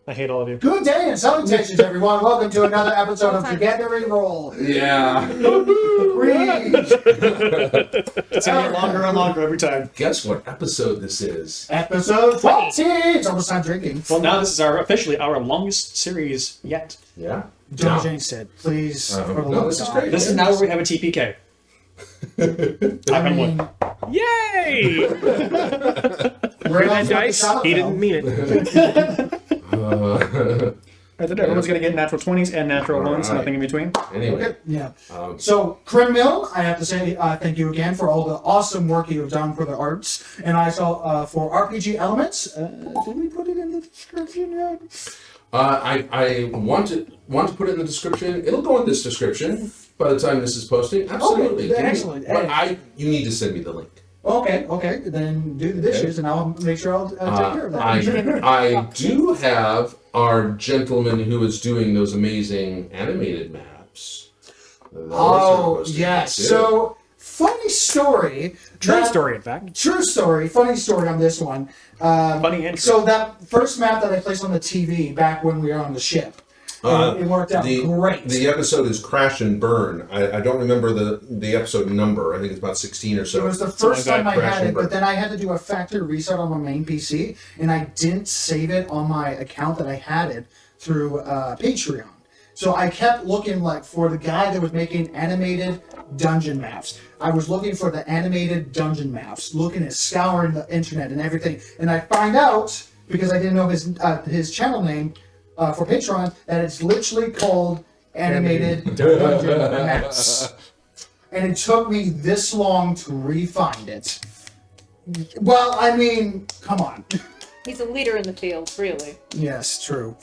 I hate all of you. Good day and salutations, everyone. Welcome to another episode of Together We Roll. Yeah. Breathe. It's getting longer and longer every time. Guess what episode this is? Episode 20. It's almost time drinking. Well, now this is officially our longest series yet. Yeah. Don't jinx it, please. For the no, love this of is God. great. This is now where we have a TPK. I mean, Yay! we're That dice, he didn't mean it. I think everyone's going to get natural 20s and natural All 1s, right. nothing in between. Anyway. Yeah. Um, So, Krim Mill, I have to say thank you again for all the awesome work you've done for the arts. And I saw for RPG Elements, did we put it in the description yet? I want to put it in the description. It'll go in this description by the time this is posting. Absolutely. Okay, excellent. But you need to send me the link. Okay, then do the dishes and I'll make sure I'll take care of that. I do have our gentleman who is doing those amazing animated maps. Those are posted yes. too. So, funny story. True story, in fact. True story. Funny story on this one. Funny and So that first map that I placed on the TV back when we were on the ship, it worked out great. The episode is Crash and Burn. I don't remember the episode number. I think it's about 16 or so. It was the first time I Crash had and it, Burn. but then I had to do a factory reset on my main PC, and I didn't save it on my account that I had it through Patreon. So I kept looking for the guy that was making animated dungeon maps. I was looking for the animated dungeon maps, scouring the internet and everything, and I find out because I didn't know his channel name for Patreon that it's literally called Animated Dungeon Maps. And it took me this long to re-find it. Well, I mean, come on. He's a leader in the field, really. Yes, true.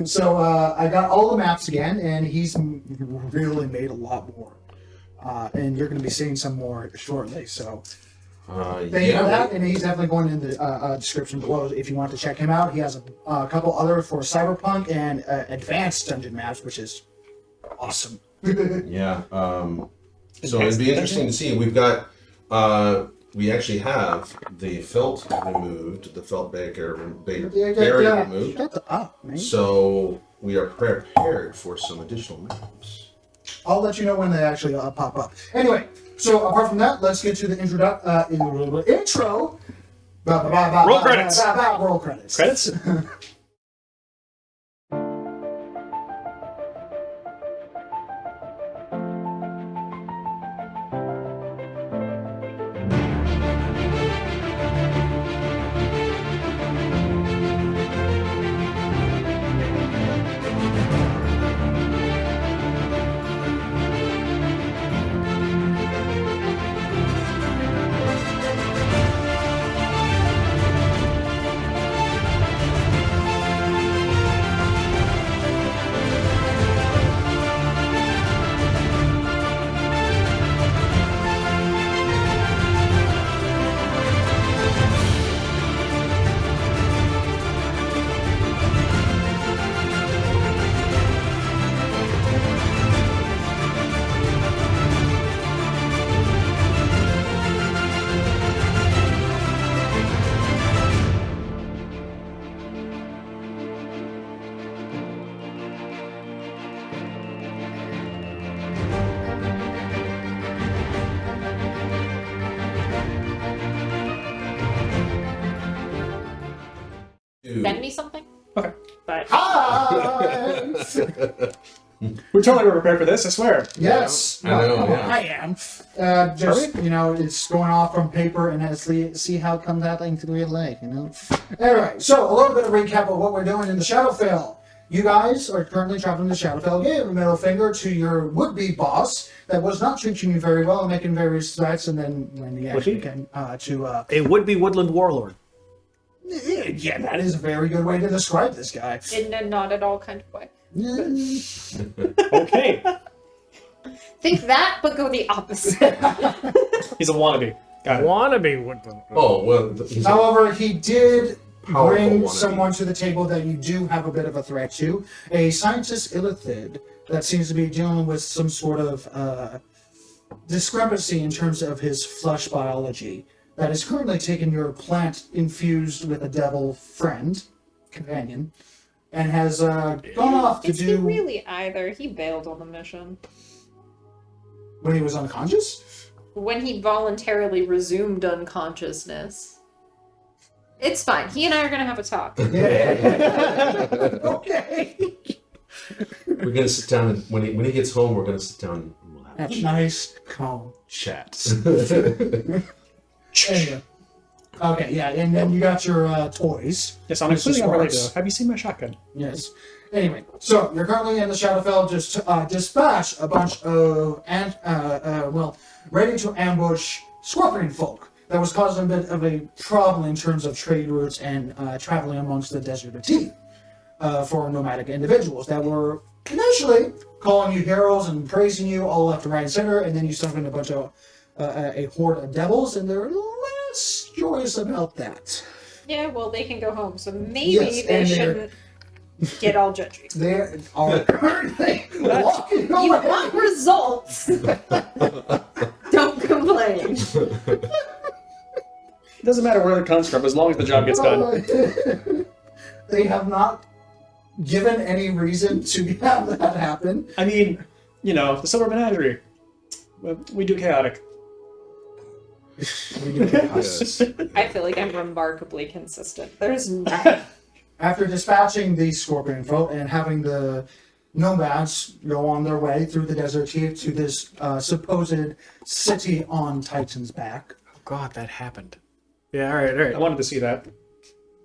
So I got all the maps again, and he's really made a lot more. And you're going to be seeing some more shortly. So thank you for that. And he's definitely going in the description below if you want to check him out. He has a couple other for Cyberpunk and advanced dungeon maps, which is awesome. Yeah. So it'd be interesting to see. We've got. We actually have the felt removed, the felt barrier removed. Shut up, man. So we are prepared for some additional maps. I'll let you know when they actually pop up. Anyway, so apart from that, let's get to the intro. Roll credits. Roll credits. Credits? Send me something? Okay. But Hi! We're totally prepared for this, I swear. Yes. I know, Well, yeah. I am. It's going off from paper and let's see how it comes out into real life, Alright, so a little bit of recap of what we're doing in the Shadowfell. You guys are currently traveling to Shadowfell. Give a middle finger to your would-be boss that was not treating you very well and making various threats, and then when he actually came to... A would-be woodland warlord. Yeah, that is a very good way to describe this guy. in a not at all kind of way. Okay. Think that, but go the opposite. He's a wannabe. Got it. Wannabe woodland. Oh, well, he's However, he did Powerful bring wannabe. someone to the table that you do have a bit of a threat to. A scientist illithid that seems to be dealing with some sort of discrepancy in terms of his flesh biology that is currently taking your plant infused with a devil friend. companion, and has gone off to Is he do really either? He bailed on the mission. when he was unconscious. When he voluntarily resumed unconsciousness. It's fine. He and I are going to have a talk. Okay. We're gonna sit down and when he gets home, we're gonna sit down and we'll have Have a nice, calm Chats. Anyway. Okay, yeah, and then you got your toys. Yes, I'm Mr. completely unrelated. Sparks. Have you seen my shotgun? Yes. Anyway, so you're currently in the Shadowfell. Just dispatch a bunch of ready to ambush scorpion folk. That was causing a bit of a problem in terms of trade routes and traveling amongst the desert of tea for nomadic individuals that were initially calling you heroes and praising you all left, right, and center, and then you summoned a bunch of a horde of devils, and they're less joyous about that. Yeah, well, they can go home, so maybe Yes, they and shouldn't get all judgy. They are currently walking You away. want results. Don't complain. It doesn't matter where it comes from, as long as the job gets done. They have not given any reason to have that happen. I mean, the Silver Menagerie. We do chaotic. Yes. I feel like I'm remarkably consistent. There's no... After dispatching the scorpion folk and having the nomads go on their way through the desert to this supposed city on Titan's back. Oh God, that happened. Yeah, all right. I wanted to see that.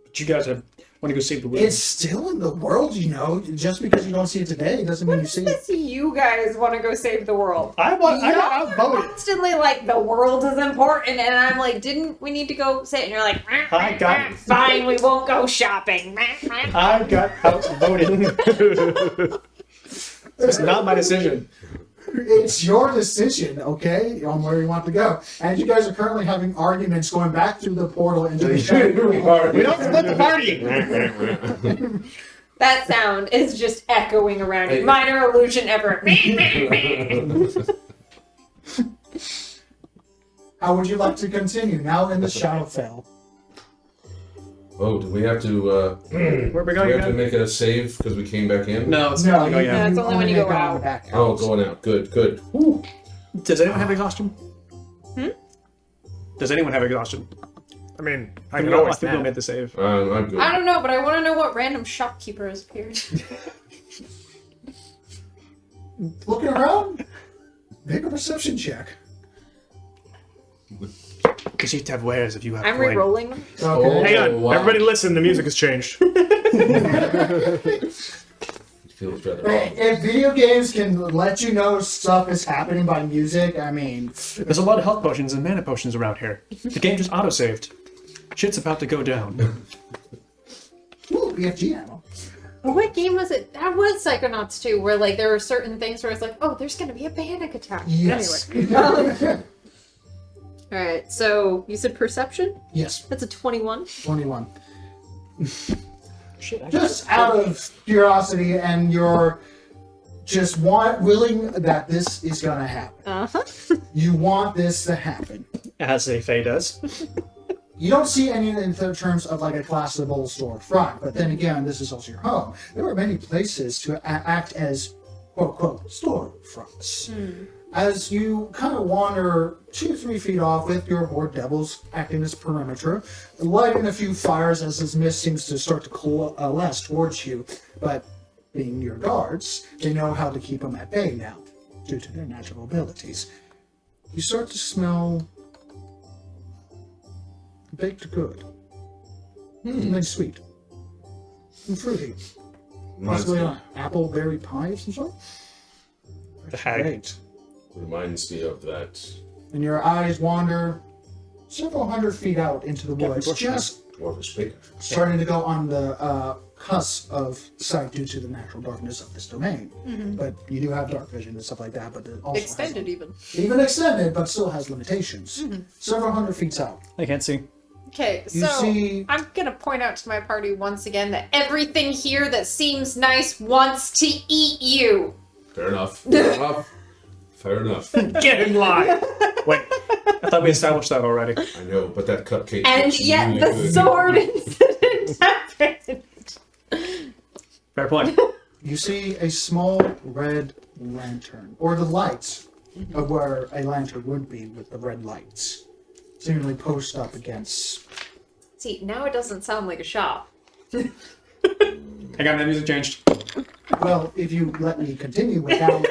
But you guys want to go save the world. It's still in the world, Just because you don't see it today doesn't mean you see it. What's this you guys want to go save the world? I Y'all got are voted. constantly like, the world is important, and I'm like, didn't we need to go say it? And you're like, I got- fine, we won't go shopping. I got outvoted. It's not my decision. It's your decision, okay, on where you want to go. And you guys are currently having arguments going back through the portal into the Shadowfell. We don't split the party. That sound is just echoing around you. Hey. Minor illusion ever. How would you like to continue now in the Shadowfell? Oh, do we have to? Where are we Do going we have to again? make it a save because we came back in? No, it's No, not going No, out. it's only when you go make it on out. the back Oh, going out. Good. Does anyone have exhaustion? Hmm? Does anyone have exhaustion? I mean, I I can always think we'll nap. make the save. I'm good. I don't know, but I want to know what random shopkeeper has appeared. Looking around, make a perception check. Because you have to have wares if you have I'm coin. re-rolling them. Oh, Okay. Hang on, wow. everybody listen, the music has changed. It feels better. If video games can let you know stuff is happening by music, I mean, There's a lot of health potions and mana potions around here. The game just auto-saved. Shit's about to go down. ooh, BFG ammo. What game was it? That was Psychonauts 2, where like there were certain things where it's like, oh, there's gonna be a panic attack. Yes. Anyway. Alright, so you said perception? Yes, That's a 21. 21. Shit, Just out of curiosity, and you're just willing that this is gonna happen. Uh-huh. You want this to happen. As a Fae does. You don't see any in terms of like a classable storefront, but then again, this is also your home. There are many places to act as quote unquote storefronts. As you kind of wander 2-3 feet off with your horde devils acting as perimeter, lighting a few fires as this mist seems to start to coalesce towards you, but being your guards, they know how to keep them at bay now, due to their natural abilities. You start to smell baked good. Something sweet. And fruity. Possibly an apple berry pie of some sort? The hag. Great. Reminds me of that And your eyes wander several hundred feet out into the woods, bush just dwarfish pig. starting to go on the cusp of sight due to the natural darkness of this domain. But you do have dark vision and stuff like that, but it also Extended even. even extended, but still has limitations. Several hundred feet out. I can't see. Okay, You so see- I'm gonna point out to my party once again that everything here that seems nice wants to eat you. Fair enough. Fair enough. Fair enough. Get in line! Wait, I thought we established that already. I know, but that cupcake. And looks yet really the good. sword incident happened. point. You see a small red lantern, or the lights of where a lantern would be with the red lights, seemingly posted up against. See, now it doesn't sound like a shop. Hang on, that music changed. Well, if you let me continue without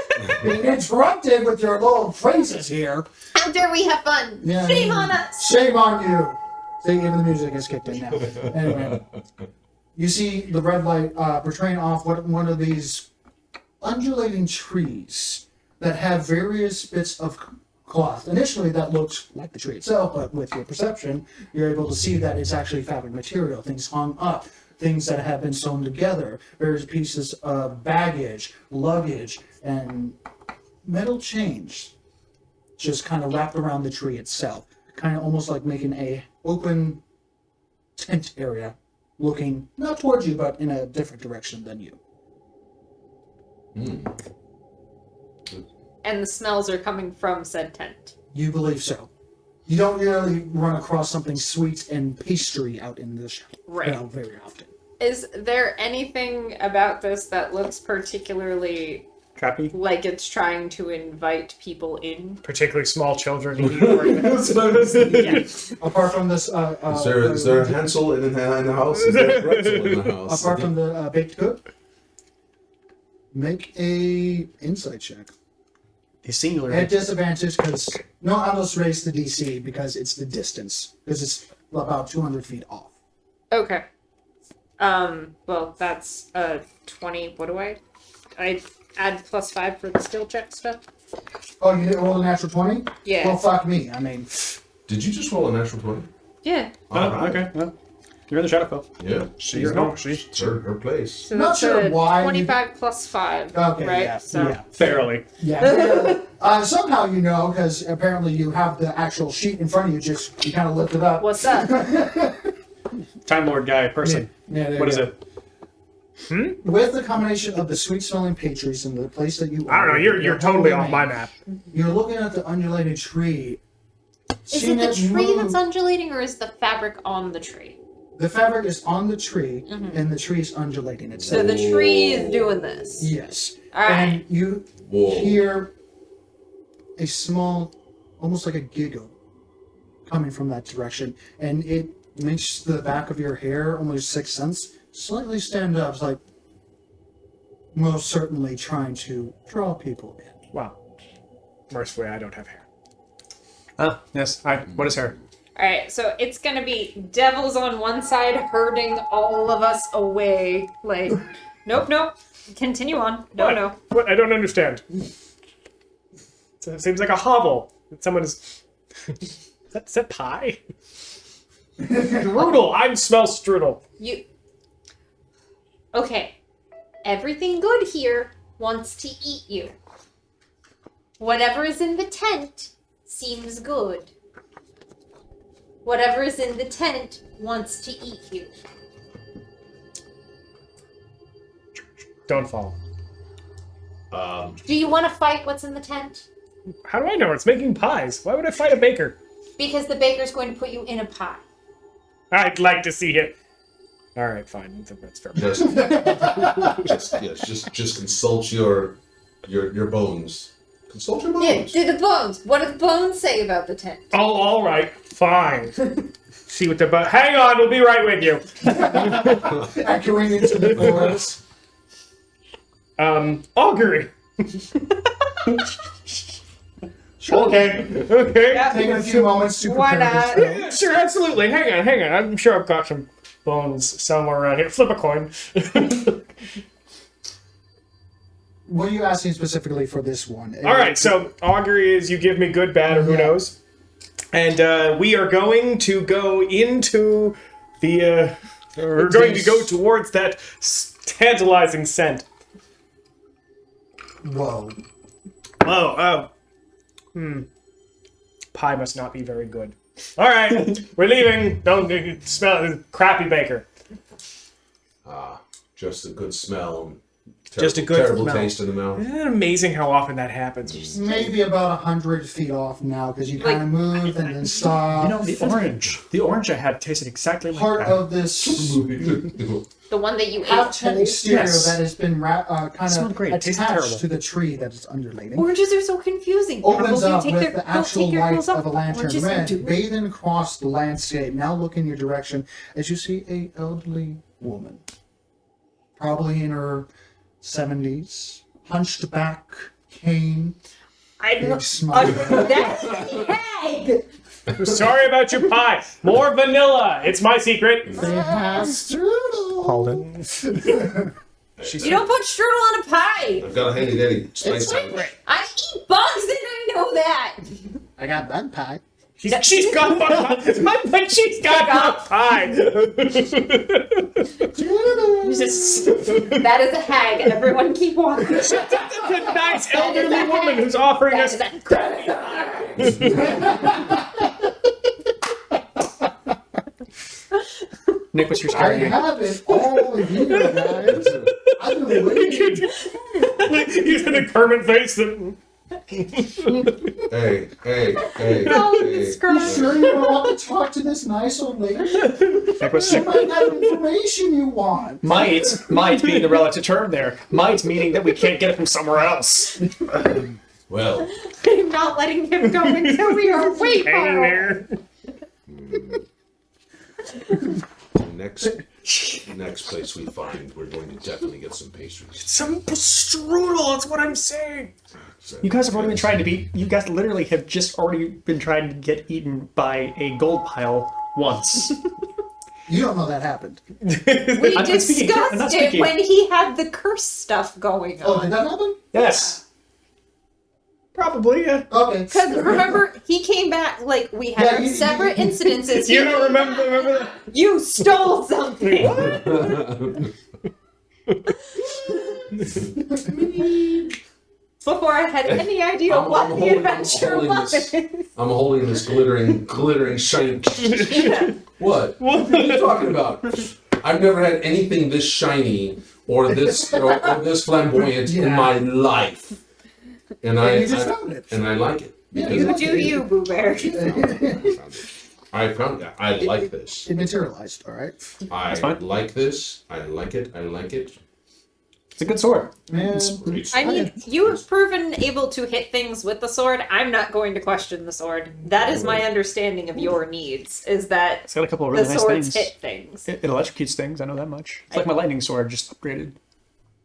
being interrupted with your little phrases here. How dare we have fun? Yeah, Shame on us! Shame on you! See, even the music has kicked in now. Anyway, you see the red light portraying off one of these undulating trees that have various bits of cloth. Initially, that looks like the tree itself, but with your perception, you're able to see that it's actually fabric material, things hung up, things that have been sewn together, various pieces of baggage, luggage, and metal chains just kind of wrapped around the tree itself, kind of almost like making a open tent area, looking not towards you, but in a different direction than you. And the smells are coming from said tent. You believe so. You don't really run across something sweet and pastry out in the shop Right. very often. Is there anything about this that looks particularly Trappy? like it's trying to invite people in? Particularly small children. Yes. Apart from this, Is there a Hansel in the house? Is there a Gretel in the house? apart from the baked good, make a insight check. The singular. At disadvantage because no, I'll just raise the DC because it's the distance because it's about 200 feet off. Okay. Well, that's 20. What do I add +5 for the skill check stuff? Oh, you didn't roll a natural 20? Yeah. Well, fuck me. I mean, Did you just roll a natural 20? Yeah. Oh, okay. Well, you're in the Shadowfell. Yeah. She's no, she. It's her place. So Not that's sure a why you- 25 +5. okay, right? yeah, So yeah. Barely. Yeah. Somehow you know because apparently you have the actual sheet in front of you. Just you kind of lift it up. what's that? Time Lord guy person. Yeah, there What you is go. it? With the combination of the sweet-smelling pastries and the place that you I don't know. You're totally off my map. You're looking at the undulating tree. Is seeing it the tree move. that's undulating, or is the fabric on the tree? The fabric is on the tree, and the tree is undulating So itself. the tree is doing this. Yes. Alright. And you Whoa. hear a small, almost like a giggle, coming from that direction, and it makes the back of your hair, almost sixth sense, slightly stand up. It's like most certainly trying to draw people in. Wow. Mercifully, I don't have hair. Ah, yes. Hi. What is her? Alright, so it's gonna be devils on one side herding all of us away. Like, nope. Continue on. No. What? I don't understand. It seems like a hovel. Someone is. Is that pie? Strudel. I smell strudel. You. Okay. Everything good here wants to eat you. Whatever is in the tent seems good. Whatever is in the tent wants to eat you. Don't fall. Do you want to fight what's in the tent? How do I know? It's making pies. Why would I fight a baker? Because the baker's going to put you in a pie. I'd like to see it. All right, fine. That's fair. Just consult your bones. Consult your Yeah, bones. do the bones. What do the bones say about the tent? Oh, all right, fine. See what the hang on, we'll be right with you. Echoing into the forest. Augury. Okay. Taking a few moments to Why prepare not? this. Yeah, sure, absolutely. Hang on. I'm sure I've got some bones somewhere around here. Flip a coin. What are you asking specifically for this one? All right, so augury is you give me good, bad, or who knows. And we are going to go into the... we're going to go towards that tantalizing scent. Whoa. Oh. Pie must not be very good. All right, we're leaving. Don't smell it. Crappy baker. Just a good smell Just a good terrible smell. taste in the mouth. Isn't it amazing how often that happens? Maybe about 100 feet off now because you Like- kind of move and then stop. You know, the orange I had tasted exactly like Part that. of this The one that you ate. half-ten exterior Yes. that has been kind Smelled of great. Tasted attached terrible. to the tree that is undulating. Oranges are so confusing. Opens Apples, you up take with their- the don't actual take your light apples off. of a lantern Oranges red, do. bathing across the landscape. Now look in your direction as you see a elderly woman, probably in her 70s, hunched back, cane, I big don't. smile. That's egg. Sorry about your pie. More vanilla. It's my secret. They have strudel. Holden. You don't put strudel on a pie. I've got a handy dandy spice It's sandwich. favorite. I eat bugs and I know that. I got bug pie. She's got but she's got a pie. That is a hag. Everyone keep walking. It's a nice elderly woman who's offering That us. is a- Nick, what's your I scary name? have it all here, guys. I've been waiting. He's in a Kermit face. That... Hey. No, hey. it's You gross. sure you don't want to talk to this nice old lady? Nick, what's She your... might have information you want. Might being the relative term there. Might meaning that we can't get it from somewhere else. Well, I'm not letting him go until we are way Hang far. there. next place we find, we're going to definitely get some pastries. Some strudel. That's what I'm saying. You guys have already been trying to be. You guys literally have just already been trying to get eaten by a gold pile once. You don't know that happened. We I'm not speaking. I'm not discussed it speaking. when he had the curse stuff going Oh, on. did that happen? Yes. Probably. Yeah. Okay. Because remember, he came back, like, we had Yeah, our you- separate incidences. You He don't came remember back. that? You stole something. Before I had any idea I'm what the holding- adventure I'm holding was. this. I'm holding this glittering shiny. What? What are you talking about? I've never had anything this shiny or this flamboyant in Yeah. my life, and And you just found it. and I like it. Yeah, because You do you, Boo Bear. I found it. I like this. It materialized, all right? I fine. like this. I like it. I like it. It's a good sword. Man, Great. I mean, you have proven able to hit things with the sword. I'm not going to question the sword. That is my understanding of your needs, is that It's got a couple of the really nice swords things. hit things. It electrocutes things. I know that much. It's like my lightning sword, just upgraded.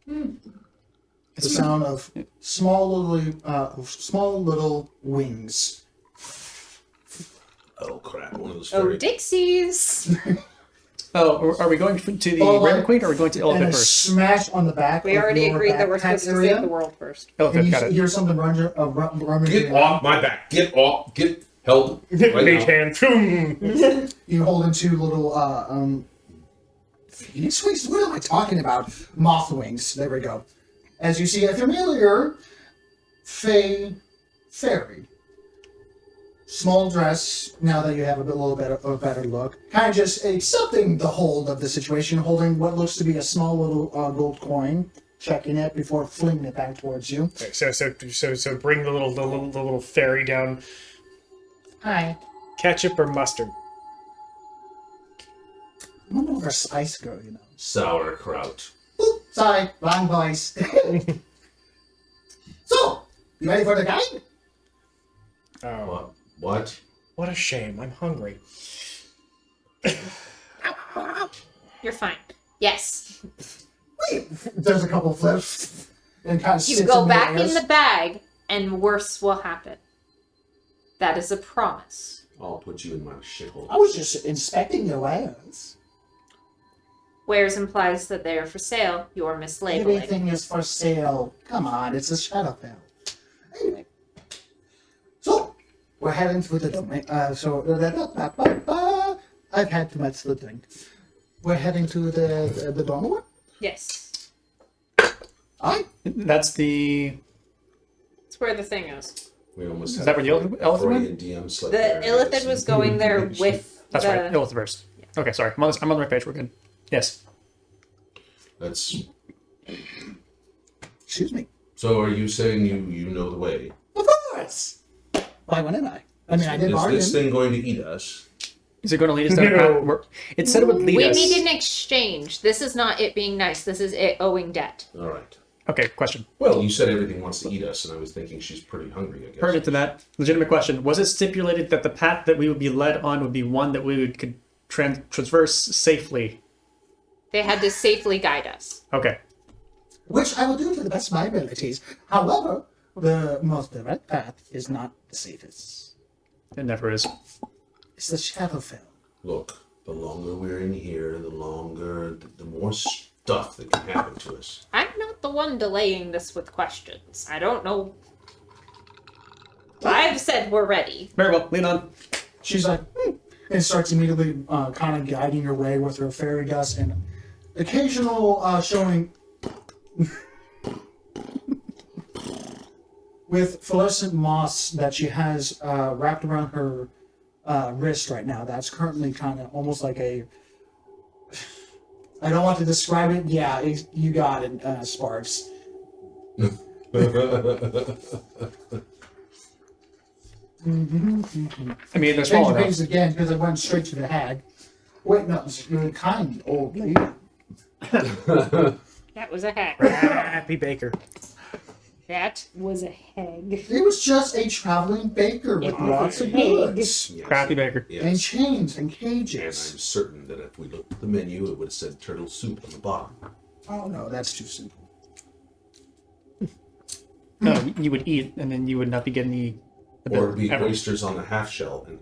the sound of small little wings. Oh crap! One of those. Oh, fairy- Dixies! Oh, are we going to the Oh, Raven like- Queen or are we going to And Elephant a first? smash on the back. We of already your agreed that we're backpack supposed to area, save the world first. And Elephant, you got it. hear something rummaging Get off my back! Get off! Get held right Mage now. hand. Boom. You hold into little these wings. What am I talking about? Moth wings. There we go. As you see a familiar fey fairy. Small dress. Now that you have a little bit of a better look, kind of just accepting the hold of the situation, holding what looks to be a small little gold coin, checking it before flinging it back towards you. So bring the little fairy down. Hi. Ketchup or mustard? I'm more of a spice girl, you know. Sauerkraut. Oop, sorry, wrong voice. So, you ready for the guide? Oh, What? what a shame. I'm hungry. You're fine. Yes. Wait, there's a couple flips and kind of You sits go in back the in the bag, and worse will happen. That is a promise. I'll put you in my shithole. I was just inspecting your wares. Wares implies that they are for sale. You're mislabeling. Everything is for sale. Come on, it's a Shadowfell. Anyway, so we're heading to the domain. I've had too much to drink. We're heading to the Dormant One. Yes. Aye. That's the. That's where the thing is. We almost Is that where the elephant went? Freudian DM slept The there. Illithid was going there with That's the... right. Illithid first. Okay, sorry. I'm on the right page. We're good. Yes. That's Excuse me. So are you saying you know the way? Of course. Why wouldn't I? I mean, I did Is bargain. this thing going to eat us? Is it going to lead us down a path? It said it would lead We us. need an exchange. This is not it being nice. This is it owing debt. All right. Okay, question. Well, you said everything wants to eat us, and I was thinking she's pretty hungry, I guess. Pertinent to that, legitimate question. Was it stipulated that the path that we would be led on would be one that we could traverse safely? They had to safely guide us. Okay. Which I will do to the best of my abilities. However, the most direct path is not the safest. It never is. It's the Shadowfell. Look, the longer we're in here, the more stuff that can happen to us. I'm not the one delaying this with questions. I don't know. I've said we're ready. Very well, lean on. She's like, and starts immediately kind of guiding your way with her fairy dust and occasional showing with fluorescent moss that she has wrapped around her wrist right now. That's currently kind of almost like a. I don't want to describe it. Yeah, you got it, Sparks. I mean, they're Change small the enough. pages again because it went straight to the hag. Wait, no, you're a kind old lady. That was a hag. Happy Baker. That was a hag. It was just a traveling baker with lots of goods Yes. Crappy Baker. Yes. and chains and And cages. I'm certain that if we looked at the menu, it would have said turtle soup on the bottom. Oh no, that's too simple. No, you would eat, and then you would not be getting the Or it'd be ever. oysters on a half shell. And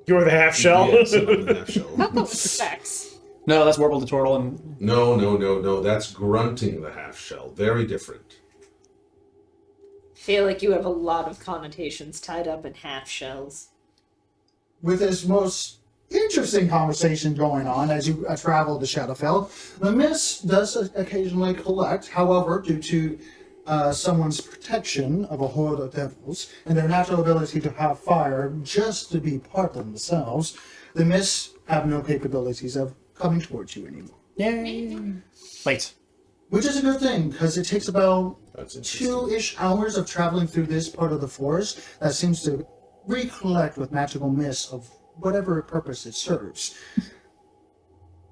You're the half shell. Yeah, sit on the half shell. Not the sex. No, that's Warble the Turtle, and No. That's grunting the half shell. Very different. I feel like you have a lot of connotations tied up in half shells. With this most interesting conversation going on as you travel to Shadowfell, the mist does occasionally collect. However, due to someone's protection of a horde of devils and their natural ability to have fire just to be part of themselves, the mists have no capabilities of coming towards you anymore. yay! Late. Which is a good thing, because it takes about That's interesting. 2-ish hours of traveling through this part of the forest that seems to recollect with magical mist of whatever purpose it serves.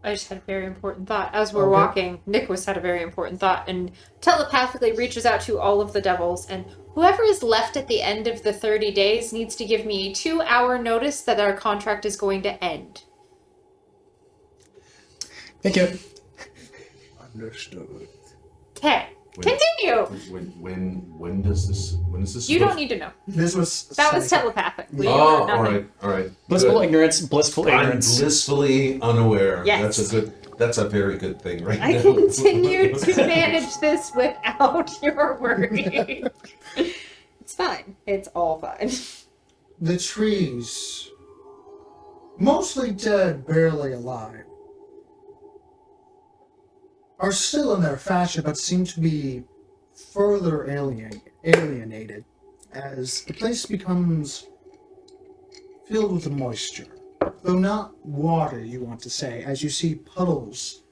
I just had a very important thought. As we're Okay. walking, Nicholas had a very important thought and telepathically reaches out to all of the devils. And whoever is left at the end of the 30 days needs to give me a 2-hour notice that our contract is going to end. Thank you. Understood. Okay, continue. When does this? You don't need to know. This was That was psychic. telepathic. We Oh, were nothing. all right. Blissful Good. ignorance, blissful I'm ignorance. blissfully unaware. Yes. That's a very good thing, right? I now. continue to manage this without your worry. It's fine. It's all fine. The trees, mostly dead, barely alive, are still in their fashion, but seem to be further alienated as the place becomes filled with moisture. Though not water, you want to say, as you see puddles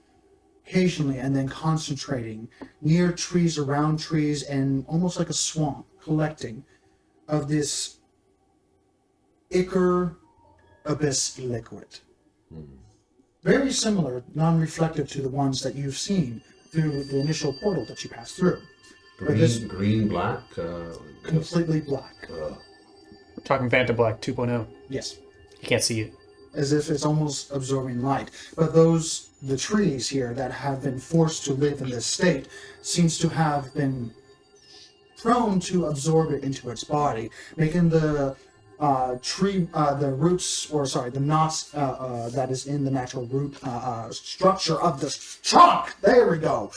occasionally and then concentrating near trees, around trees, and almost like a swamp collecting of this ichor abyss liquid. Very similar, non-reflective to the ones that you've seen through the initial portal that you passed through. But this Green, black. completely black. We're talking Phantom Black 2.0. Yes. You can't see it. As if it's almost absorbing light. But the trees here that have been forced to live in this state seems to have been prone to absorb it into its body, making the the knots that is in the natural root structure of this trunk. There we go.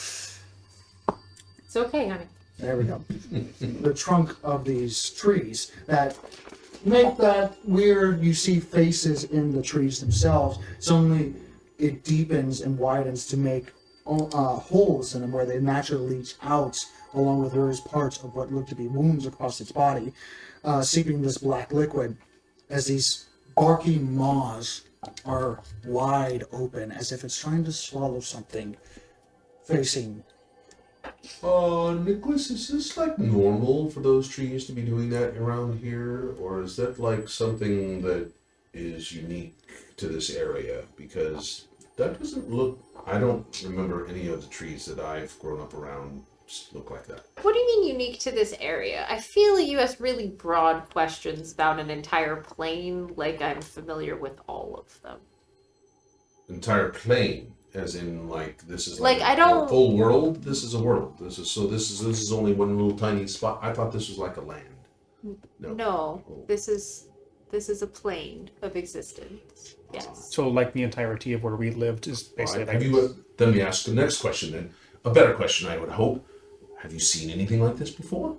It's okay, honey. There we go. The trunk of these trees that make that weird. You see faces in the trees themselves. It's only it deepens and widens to make holes in them where they naturally leach out, along with various parts of what look to be wounds across its body, seeping this black liquid as these barky maws are wide open as if it's trying to swallow something, facing Nicholas, is this like normal for those trees to be doing that around here? Or is that like something that is unique to this area? Because that doesn't look, I don't remember any of the trees that I've grown up around look like that. What do you mean unique to this area? I feel you ask really broad questions about an entire plane, like I'm familiar with all of them. Entire plane, as in like this is Like, like I don't- a full world. This is a world. This is only one little tiny spot. I thought this was like a land. No, this is a plane of existence. Yes. So, like the entirety of where we lived is basically Have you? Let me ask the next question then. A better question, I would hope. Have you seen anything like this before?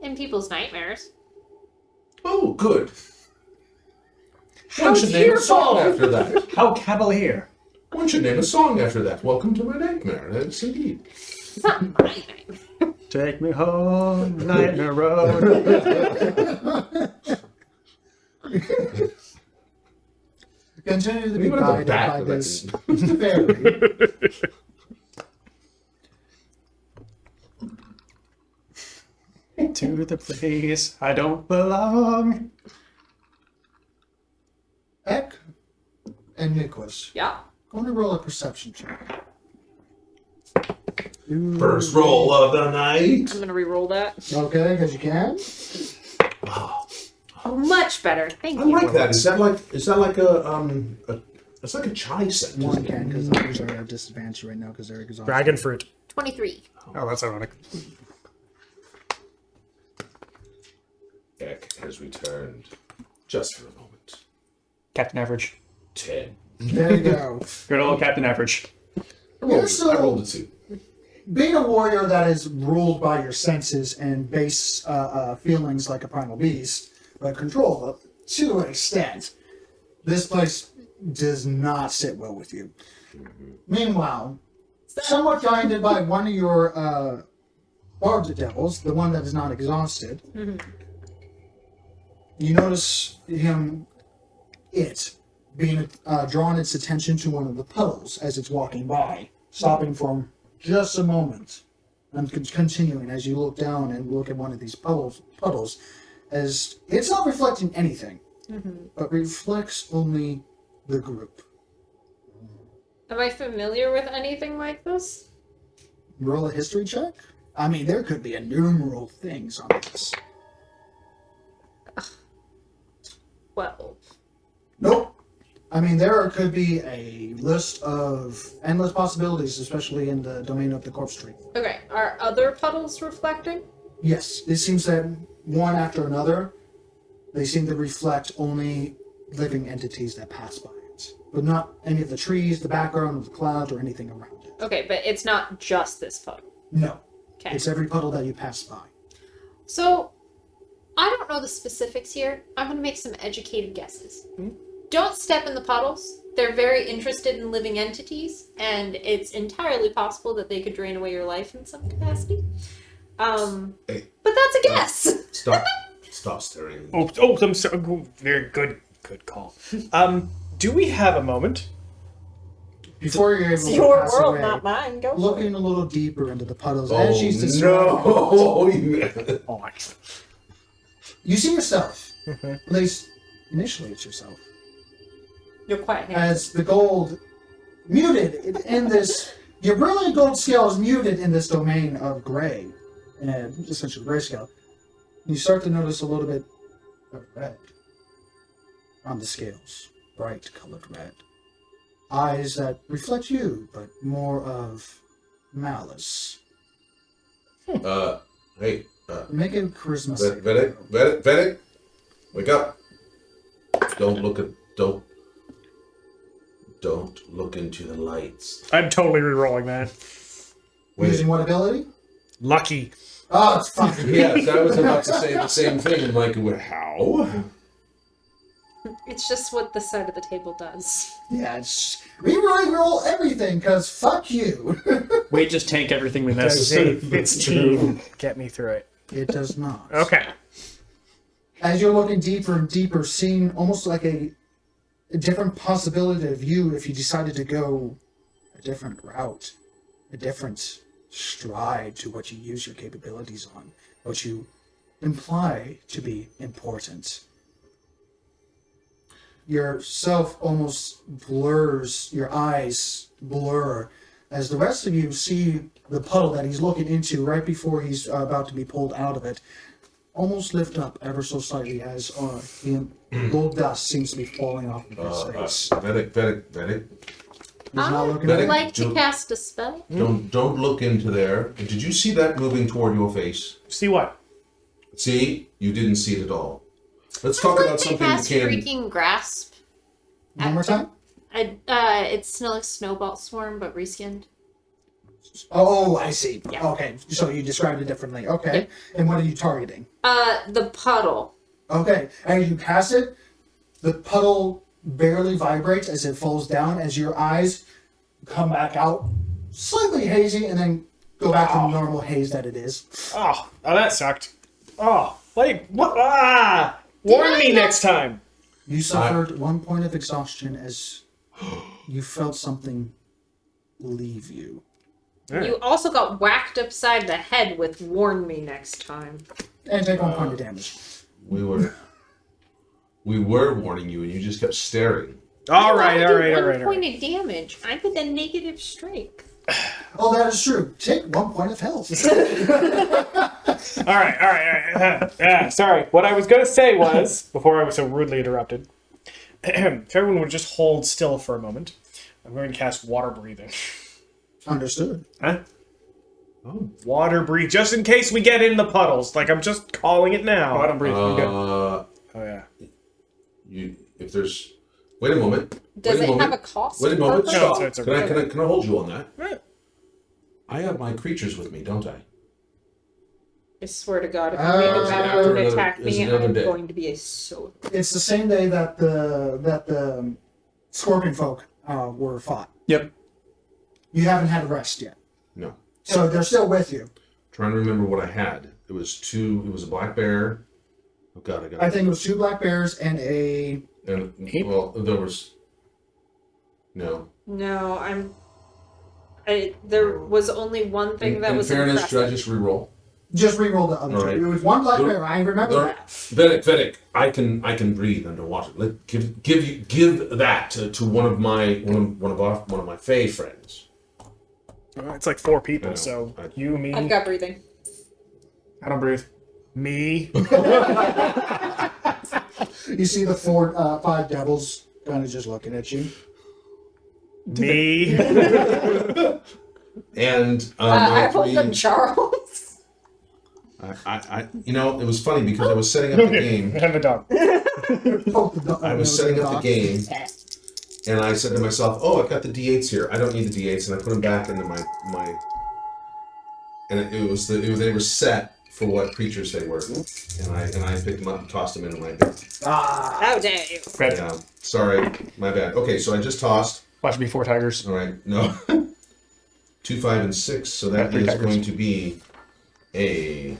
In people's nightmares. Oh, good. How One should name a song cheerful! after that. How cavalier! One should name a song after that. Welcome to my nightmare. That's indeed. It's not my nightmare. Take me home, Nightmare Road. Continue to be Anyone at the guided back by of this that? fairy. To the place I don't belong. Eck and Nicholas, Yeah. going to roll a perception check. First roll of the night. I'm gonna re-roll that. Okay, because you can. Oh, much better. Thank I you. like that. Is that like a it's like a chai set? One isn't it? can, because others are at disadvantage right now because they're exhausted. Dragon fruit. 23. Oh, that's ironic. Eck has returned. Just for a moment. Captain Average. 10. There you go. Good old Captain Average. So- I rolled a 2. Being a warrior that is ruled by your senses and base feelings like a primal beast, but control them to an extent, this place does not sit well with you. Meanwhile, somewhat guided by one of your barbed devils, the one that is not exhausted, you notice it being drawn its attention to one of the puddles as it's walking by, stopping for just a moment and continuing as you look down and look at one of these puddles as it's not reflecting anything, but reflects only the group. Am I familiar with anything like this? Roll a history check? I mean, there could be innumerable things on this. 12. Nope. I mean, there could be a list of endless possibilities, especially in the domain of the corpse tree. Okay, are other puddles reflecting? Yes, it seems that one after another, they seem to reflect only living entities that pass by it, but not any of the trees, the background of the clouds, or anything around it. Okay, but it's not just this puddle. No, Okay. it's every puddle that you pass by. So, I don't know the specifics here. I'm going to make some educated guesses. Don't step in the puddles. They're very interested in living entities, and it's entirely possible that they could drain away your life in some capacity. Hey. But that's a guess. Stop staring. Oh, I'm so very good. Good call. Do we have a moment? Before you're able It's to your pass world, away, not mine. Go for it. looking a little deeper into the puddles, Oh, as she's describing, no! Oh, you see yourself. At least initially, it's yourself. You're quiet. As the gold muted in this, your brilliant gold scale is muted in this domain of gray, and essentially grayscale. You start to notice a little bit of red on the scales, bright colored red. Eyes that reflect you, but more of malice. Hey, Make a charisma save. Vedic, wake up. Don't look into the lights. I'm totally re-rolling that. Using what ability? Lucky. Oh, it's fucking Yes, I was about to say the same thing. I'm like, how? It's just what the side of the table does. Yeah, it's re-roll everything, because fuck you. We just tank everything we Does miss. a 15 get me through it? It does not. Okay. As you're looking deeper and deeper, seeing almost like a different possibility of you if you decided to go a different route, a different stride to what you use your capabilities on, what you imply to be important. Your self almost blurs, your eyes blur, as the rest of you see the puddle that he's looking into right before he's about to be pulled out of it, almost lift up ever so slightly as the gold dust seems to be falling off of his face. Vedic. He's not looking Vedic, at it. Like to cast a spell? don't look into there. Did you see that moving toward your face? See what? See? You didn't see it at all. Let's talk I'd about like to something you cast can... freaking grasp. One more time? It's like snowball swarm, but reskinned. Oh, I see. Yeah. Okay, so you described it differently. Okay, and what are you targeting? The puddle. Okay, as you cast it, the puddle barely vibrates as it falls down, as your eyes come back out, slightly hazy, and then go back to the normal haze that it is. Oh, that sucked. Oh, like what? Ah! Warn me next time. You suffered 1 point of exhaustion as you felt something leave you. You also got whacked upside the head with warn me next time. And take 1 point of damage. We were warning you, and you just kept staring. All right. One point of damage. I'm with a negative strength. Oh, that is true. Take 1 point of health. All right. Sorry. What I was going to say was, before I was so rudely interrupted, if everyone would just hold still for a moment, I'm going to cast water breathing. Understood. Huh? Oh, water breathe, just in case we get in the puddles. Like, I'm just calling it now. Oh, I don't breathe. I'm good. Oh, yeah. If there's... Wait a moment. Does Wait a it have moment. a cost? Wait a moment. purpose? Stop. No, it's a- Can I hold you on that? Yeah. I have my creatures with me, don't I? I swear to God, if Oh, you make it's a bad after move and another- attack it's me, another I'm day. going to be so... It's the same day that the scorpion folk were fought. Yep. You haven't had a rest yet. No. So they're still with you. Trying to remember what I had. It was a black bear. Oh god, I got I it. think it was 2 black bears and a... And well, there was no. No, there was only one thing that in was fairness, should I impressive. just re-roll? Just re-roll the other All two. right. It was 1 black There- bear. I remember there- that. Vedic, I can breathe underwater. Give that to one of my Fey friends. It's like 4 I people, know. so you, me, I've got breathing. I don't breathe. me. You see the 5 devils kind of just looking at you. Me. And my I rolled them three. Charles. It was funny because I was setting up the game. And the dog. I was setting up the game, and I said to myself, "Oh, I've got the D8s here. I don't need the D8s," and I put them back into my. And they were set for what creatures they were, and I picked them up and tossed them into my bag. How dare you? Red. Yeah, sorry, my bad. Okay, so I just tossed. Watch me 4 tigers. All right, no, 2, 5, and 6. So that Three is tigers. going to be an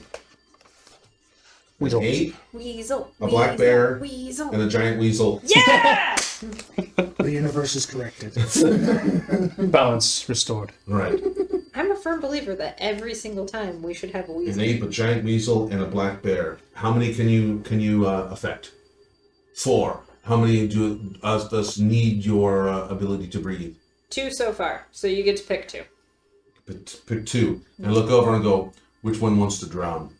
Weasel. 8 Weasel. A black bear. Weasel. and a giant weasel. Yeah! The universe is corrected. Balance restored. Right, I'm a firm believer that every single time we should have a an weasel. 8, a giant weasel, and a black bear. How many can you affect? 4. How many do us need your ability to breathe? 2 so far, so you get to pick 2. Pick 2 and look over and go. Which one wants to drown?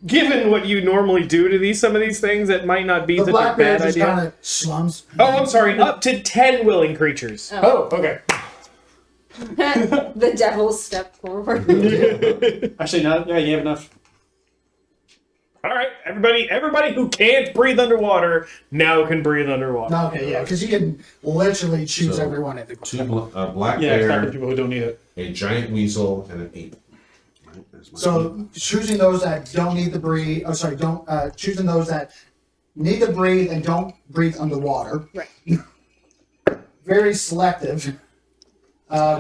Given what you normally do to some of these things, that might not be The such a black bear bad just idea. kind of slums. Oh, I'm sorry. Up to 10 willing creatures. Oh, okay. The devil stepped forward. Actually, no. Yeah, you have enough. All right, everybody who can't breathe underwater now can breathe underwater. Okay, yeah, because you can literally choose So, everyone at the 2 black Yeah, it's not bear, for people who don't need it. a giant weasel, and an 8. Right, there's my So choosing those that don't need to breathe. Oh, sorry, don't choosing those that need to breathe and don't breathe underwater. Right. Very selective.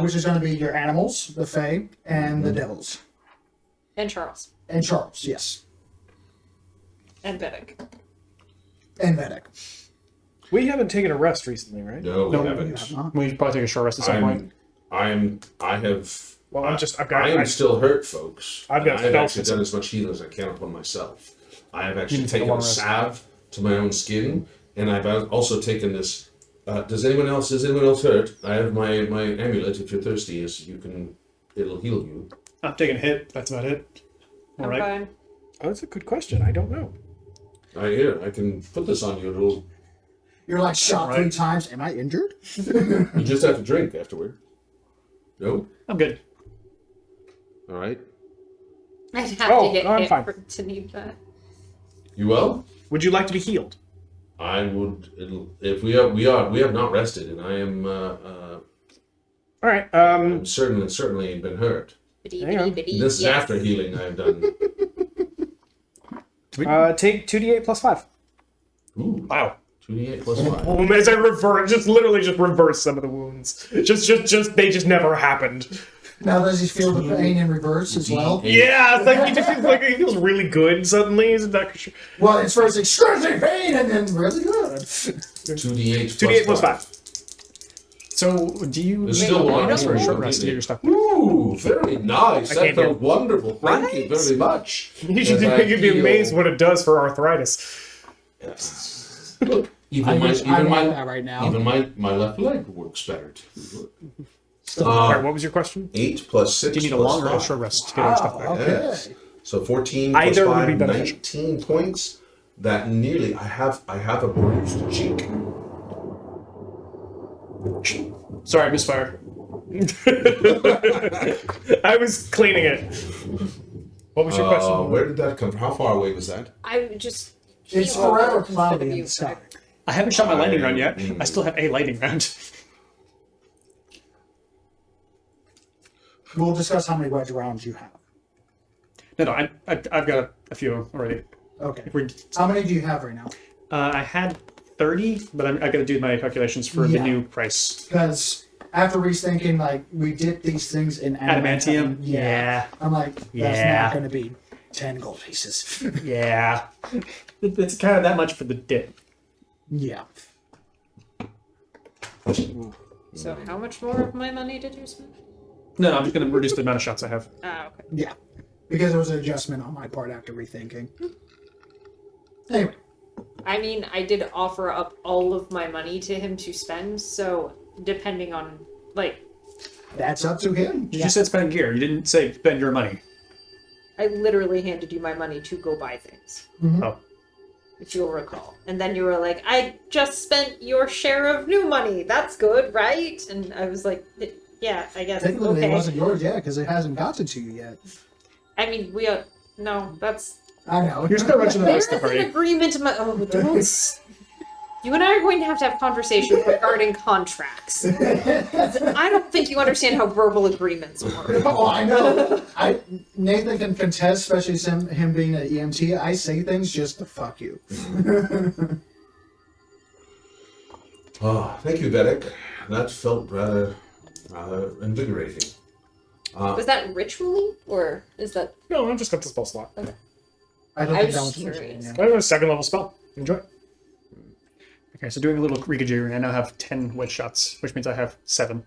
Which is going to be your animals, the Fae, and the devils, And Charles. and Charles, yes, And Vedic. and Vedic. We haven't taken a rest recently, right? No, we No, haven't. Huh? We should probably take a short rest at some point. I have. Well, I'm still hurt, folks. I've got I've spell actually system. done as much healing as I can upon myself. I have actually need to take a taken long a rest. salve to my own skin, and I've also taken this. Is anyone else hurt? I have my amulet. If you're thirsty, it'll heal you. I'm taking a hit. That's about it. All I'm right. fine. Oh, that's a good question. I don't know. I can put this on you. You're like shot 3 times. Am I injured? You just have to drink afterward. No? I'm good. All right. I'd have Oh, to get no, I'm hit fine. to need that. You well? Would you like to be healed? I would. If we have not rested, and I am. All right. I'm certainly been hurt. Hang on. This is after healing I've done. Take 2d8 plus 5. Ooh, Wow. 2d8 plus 5. As I literally reverse some of the wounds. They just never happened. Now does he feel the pain in reverse as well? Yeah, it's like he feels really good suddenly. Isn't that sure? Well, it's first extreme pain and then really good. 2d8 plus 5. So, do you There's need still a long one rest or a more, short rest to get completely. your stuff? Ooh, very nice. I That can't do felt wonderful. Thank you very much. You should As I you'd be heal- amazed what it does for arthritis. Look, I wish I want that right now. even my left leg works better too. All right, what was your question? 8 plus 6. Do you need a plus long or a 5. short rest to get your stuff back? Okay. Yes. So 14 plus Either would 5, be beneficial. 19 points. That nearly. I have a bruised cheek. Sorry, misfire. I was cleaning it. What was your question? Where did that come from? How far away was that? I would just. It's heal forever instead of cloudy in you. the sky. I haven't shot my lightning round yet. I still have a lightning round. We'll discuss how many wedge rounds you have. No, I've got a few already. Okay. We're, How many do you have right now? I had 30, but I got to do my calculations for the Yeah. new price. Because after rethinking, like, we did these things in Adamantium? Yeah. Yeah. I'm like, that's Yeah. not going to be 10 gold pieces. Yeah. It's kind of that much for the dip. Yeah. So, how much more of my money did you spend? No, I'm just going to reduce the amount of shots I have. Ah, okay. Yeah. Because there was an adjustment on my part after rethinking. Anyway. I mean, I did offer up all of my money to him to spend, so depending on, like, That's up to him. You just said spend gear. You didn't say spend your money. I literally handed you my money to go buy things, Oh. if you'll recall. And then you were like, I just spent your share of new money. That's good, right? And I was like, yeah, I guess. Technically, Okay. it wasn't yours yet because it hasn't gotten to you yet. I mean, no, that's... I know. You're still running the There rest is of the an party. agreement. You and I are going to have conversations regarding contracts. I don't think you understand how verbal agreements work. Oh, I know. Nathan can contest, especially him being an EMT. I say things just to fuck you. Oh, thank you, Vedic. That felt rather invigorating. Was that ritually, or is that... No, I've just got the spell slot. I don't I think was that was curious. yeah. I have a 2nd level spell. Enjoy. Okay, so doing a little reconjuring, I now have 10 wedge shots, which means I have 7.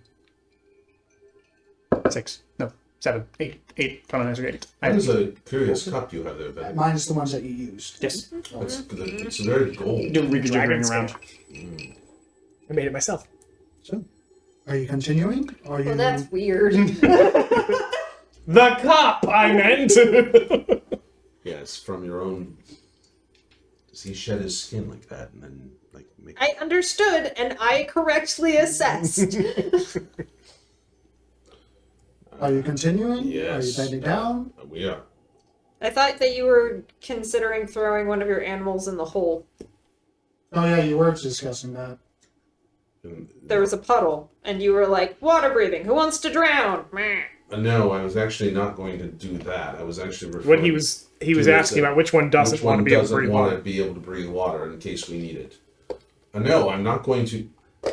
6. No, 7. 8. 8. Colonizer 8. That is a curious cup you have there, Vedic. Minus the ones that you used. Yes. It's very gold. Doing reconjuring Dragon's around. I made it myself. So, are you continuing? Or are you? Well, that's weird. The cup, I meant. Yes, from your own. Does he shed his skin like that and then make? I understood, and I correctly assessed. Are you continuing? Yes. Are you bending down? We are. I thought that you were considering throwing one of your animals in the hole. Oh yeah, you were discussing that. There was a puddle, and you were like, water breathing, who wants to drown? Meh. No, I was actually not going to do that. I was actually referring. What he was asking about which one doesn't want to be able to breathe want water. to be able to breathe water in case we need it. No, I'm not going to.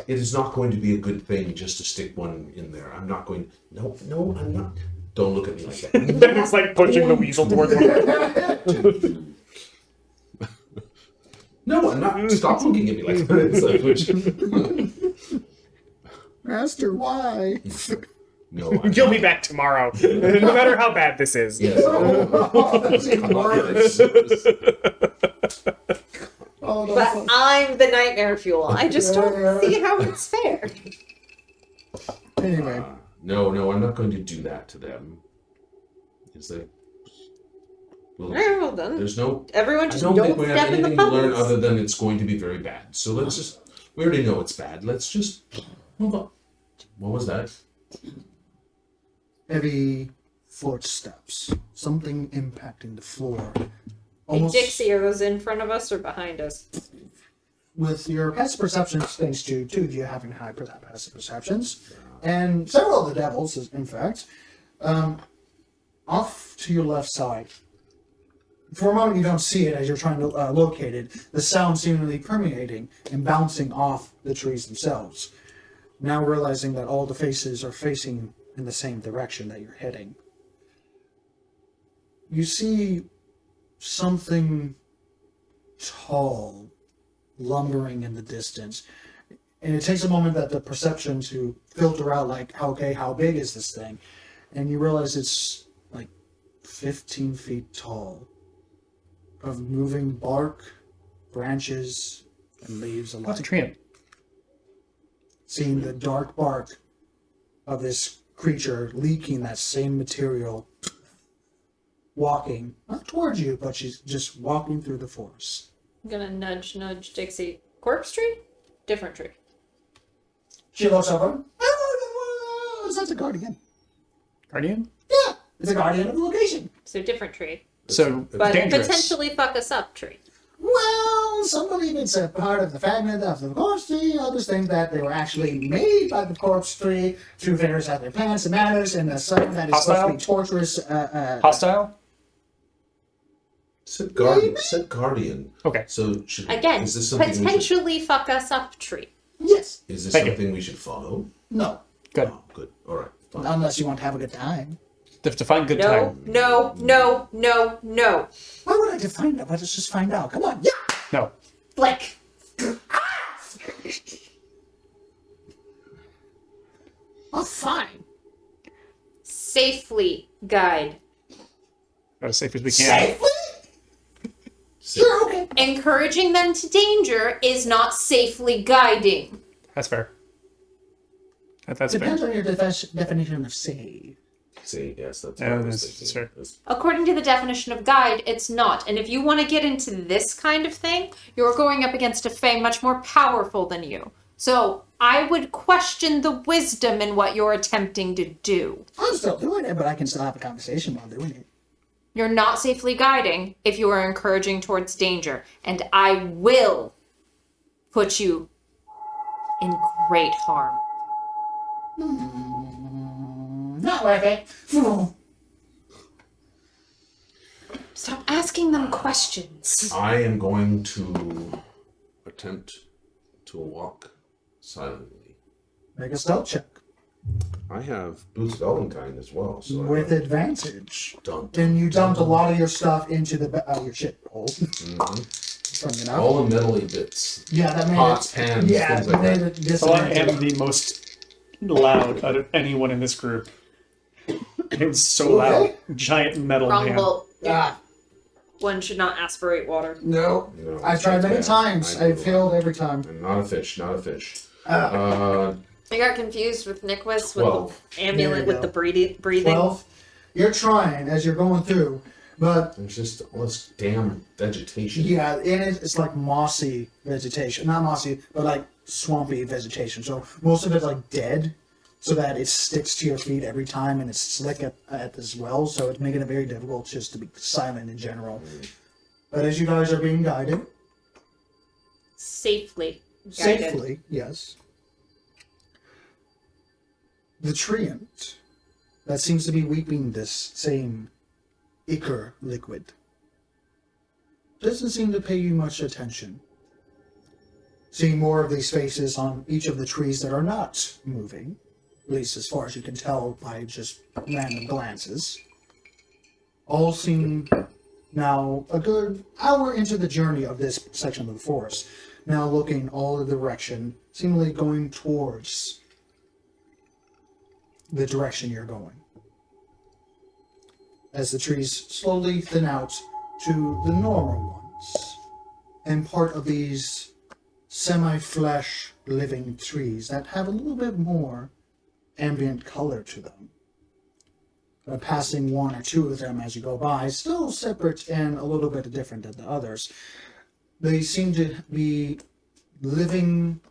It is not going to be a good thing just to stick one in there. I'm not going. No, I'm not. Don't look at me like that. Then it's like pushing the weasel towards him. No, I'm not. Stop looking at me like that. It's like, Master, why? No, You'll be back tomorrow, no matter how bad this is. Yes. That's even worse. Oh, no. But I'm the nightmare fuel. I just don't see how it's fair. Anyway, No, I'm not going to do that to them. Is there? Well, Alright, well done. there's no. Everyone I just don't don't think we have step in the anything to learn puddles. other than it's going to be very bad. So let's just. We already know it's bad. Let's just move on. What was that? heavy footsteps. Something impacting the floor. Hey, Almost Dixie, are those in front of us or behind us? with your passive perceptions, thanks to two of you having high passive perceptions, and several of the devils, in fact, off to your left side. For a moment, you don't see it as you're trying to locate it. The sound seemingly permeating and bouncing off the trees themselves. Now realizing that all the faces are facing in the same direction that you're heading. You see something tall lumbering in the distance. And it takes a moment that the perception to filter out, like, okay, how big is this thing? And you realize it's like 15 feet tall, of moving bark, branches, and leaves alike. What's a treant? Seeing the dark bark of this creature leaking that same material, walking, not towards you, but she's just walking through the forest. I'm gonna nudge Dixie. Corpse tree? Different tree. She looks over. Oh, that's a guardian. Guardian? Yeah, it's a guardian of the location. So different tree. So, But dangerous. potentially fuck us up tree. Well, some believe it's a part of the fragment of the corpse tree. Others think that they were actually made by the corpse tree through various other plants and matters, and something that is supposed to be torturous. Hostile? Said guardian. Said guardian. Okay. So should Again, is this something we should, potentially fuck us up tree. Yes. is this Thank you. something we should follow? No. Good. Oh, good. All right. Fine. Unless you want to have a good time. Define good No, time. no, no, no, no. Why would I define that? Let's just find out. Come on. Yeah. No. Flick. Oh, fine. Safely guide. About as safe as we can. Safely? Sure, okay. Encouraging them to danger is not safely guiding. That's fair. That's Depends fair. on your definition of safe. See, yes, that's Yeah, what I was that's thinking. fair. That's- According to the definition of guide, it's not. And if you want to get into this kind of thing, you're going up against a fae much more powerful than you. So I would question the wisdom in what you're attempting to do. I'm still doing it, but I can still have a conversation while doing it. You're not safely guiding if you are encouraging towards danger. And I will put you in great harm. Not worth it. Stop asking them questions. I am going to attempt to walk silently. Make a stealth check. I have boots of Valentine as well, so With I advantage. dumped And you dumped a lot of your stuff into the your shit hole. Funny enough. all the metally bits. Yeah, that made Pots, it. pans, Yeah, things like made that. it So I am dismantled. the most loud out of anyone in this group. It's so Okay. loud. Giant metal Wrong man. bolt. Ah, One should not aspirate water. no. No, I've tried many bad. times. I I've know. failed every time. I'm not a fish, not a fish. Ah. I got confused with Nicholas with 12. the amulet There you with go. the breathing. 12. You're trying as you're going through, but There's just all this damn vegetation. yeah, it's like mossy vegetation. Not mossy, but like swampy vegetation. So most of it's like dead, so that it sticks to your feet every time, and it's slick at as well. So it's making it very difficult just to be silent in general. But as you guys are being guided, Safely guided. safely, yes. The treant that seems to be weeping this same ichor liquid doesn't seem to pay you much attention. Seeing more of these faces on each of the trees that are not moving, at least as far as you can tell by just random glances. All seem now a good hour into the journey of this section of the forest, now looking all the direction, seemingly going towards the direction you're going. As the trees slowly thin out to the normal ones, and part of these semi-flesh living trees that have a little bit more ambient color to them. Passing one or two of them as you go by, still separate and a little bit different than the others. They seem to be living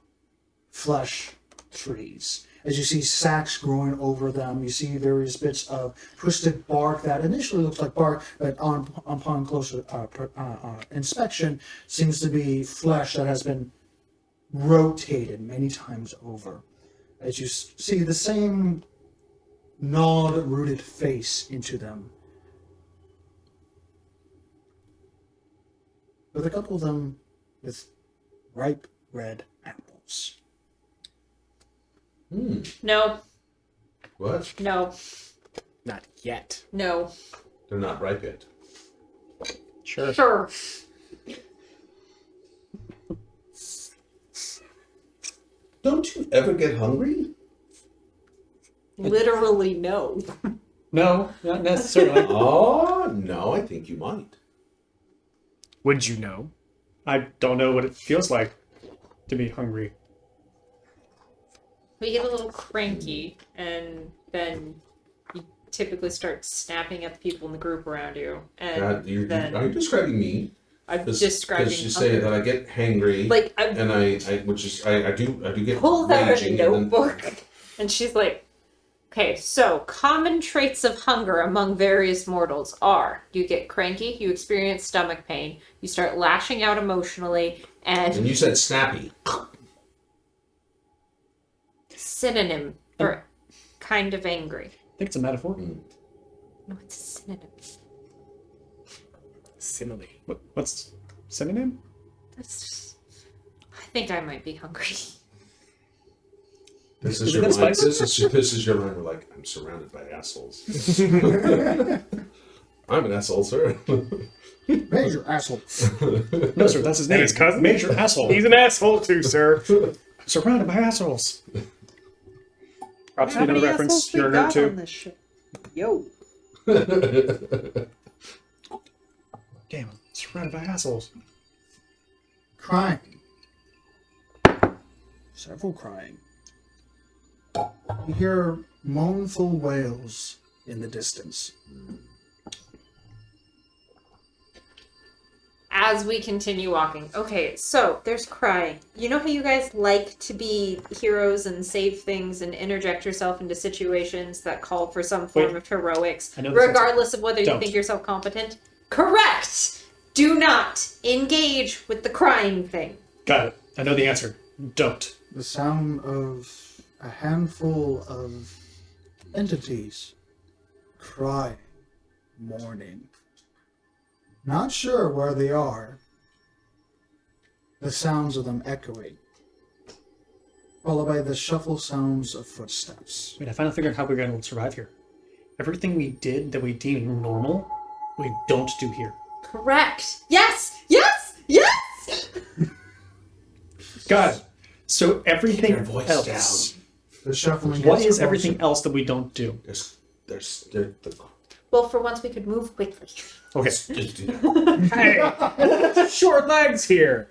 flesh trees. As you see sacks growing over them, you see various bits of twisted bark that initially looks like bark, but upon closer inspection seems to be flesh that has been rotated many times over. As you see the same gnawed, rooted face into them. With a couple of them with ripe red apples. No. What? No. Not yet. No. They're not ripe yet. Sure. Sure. Don't you ever get hungry? Literally no. No, not necessarily. Oh, no, I think you might. Would you know? I don't know what it feels like to be hungry. We get a little cranky, and then you typically start snapping at the people in the group around you. And then are you describing me? I'm describing Because you say that I get hangry, like and I do get pulls out a raging, and then- notebook, and she's like, okay, so common traits of hunger among various mortals are you get cranky, you experience stomach pain, you start lashing out emotionally, And you said snappy. synonym for kind of angry. I think it's a metaphor. No, it's a synonym. Simile. What's synonym? I think I might be hungry. This Is is it your that mind. spicy? This is your mind. We're like, I'm surrounded by assholes. I'm an asshole, sir. Major asshole. No, sir, that's his name. his cousin? Major asshole. He's an asshole too, sir. Surrounded by assholes. Perhaps How another many reference. assholes we You're a nerd got on too. this shit? Yo. Damn, I'm surrounded by assholes. Crying. Several crying. You hear mournful wails in the distance. As we continue walking. Okay, so there's crying. You know how you guys like to be heroes and save things and interject yourself into situations that call for some form of heroics, I know this regardless of whether you Don't. think yourself competent? Correct! Do not engage with the crying thing. Got it. I know the answer. Don't. The sound of a handful of entities crying, mourning. Not sure where they are. The sounds of them echoing, followed by the shuffle sounds of footsteps. Wait, I finally figured out how we're going to survive here. Everything we did that we deemed normal, we don't do here. Correct. Yes! Yes! Yes! Got it. So everything Keep your voice else. The shuffling. What gets is closer. everything else that we don't do? There's the Well, for once we could move quickly. Okay. just do that. Hey, short legs here.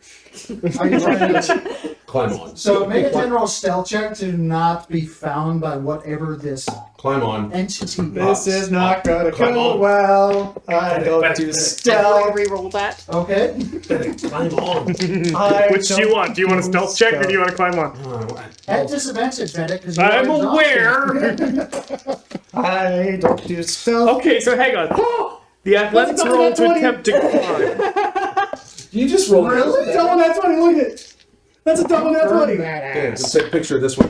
Are you trying to... Climb on. So make a general stealth check to not be found by whatever this Climb on. entity This is not gonna Come go on. well. I don't do I'll stealth. re-roll that. Okay. Climb on. Which do you want? Do you want a stealth check or do you want to climb on? At disadvantage, Fennec, because I'm aware. I don't do stealth. Okay, so hang on. The athletics double roll nat to 20. attempt to climb. You just rolled Really? Double nat 20, look at it. That's a double nat 20. Okay, let's take a picture of this one.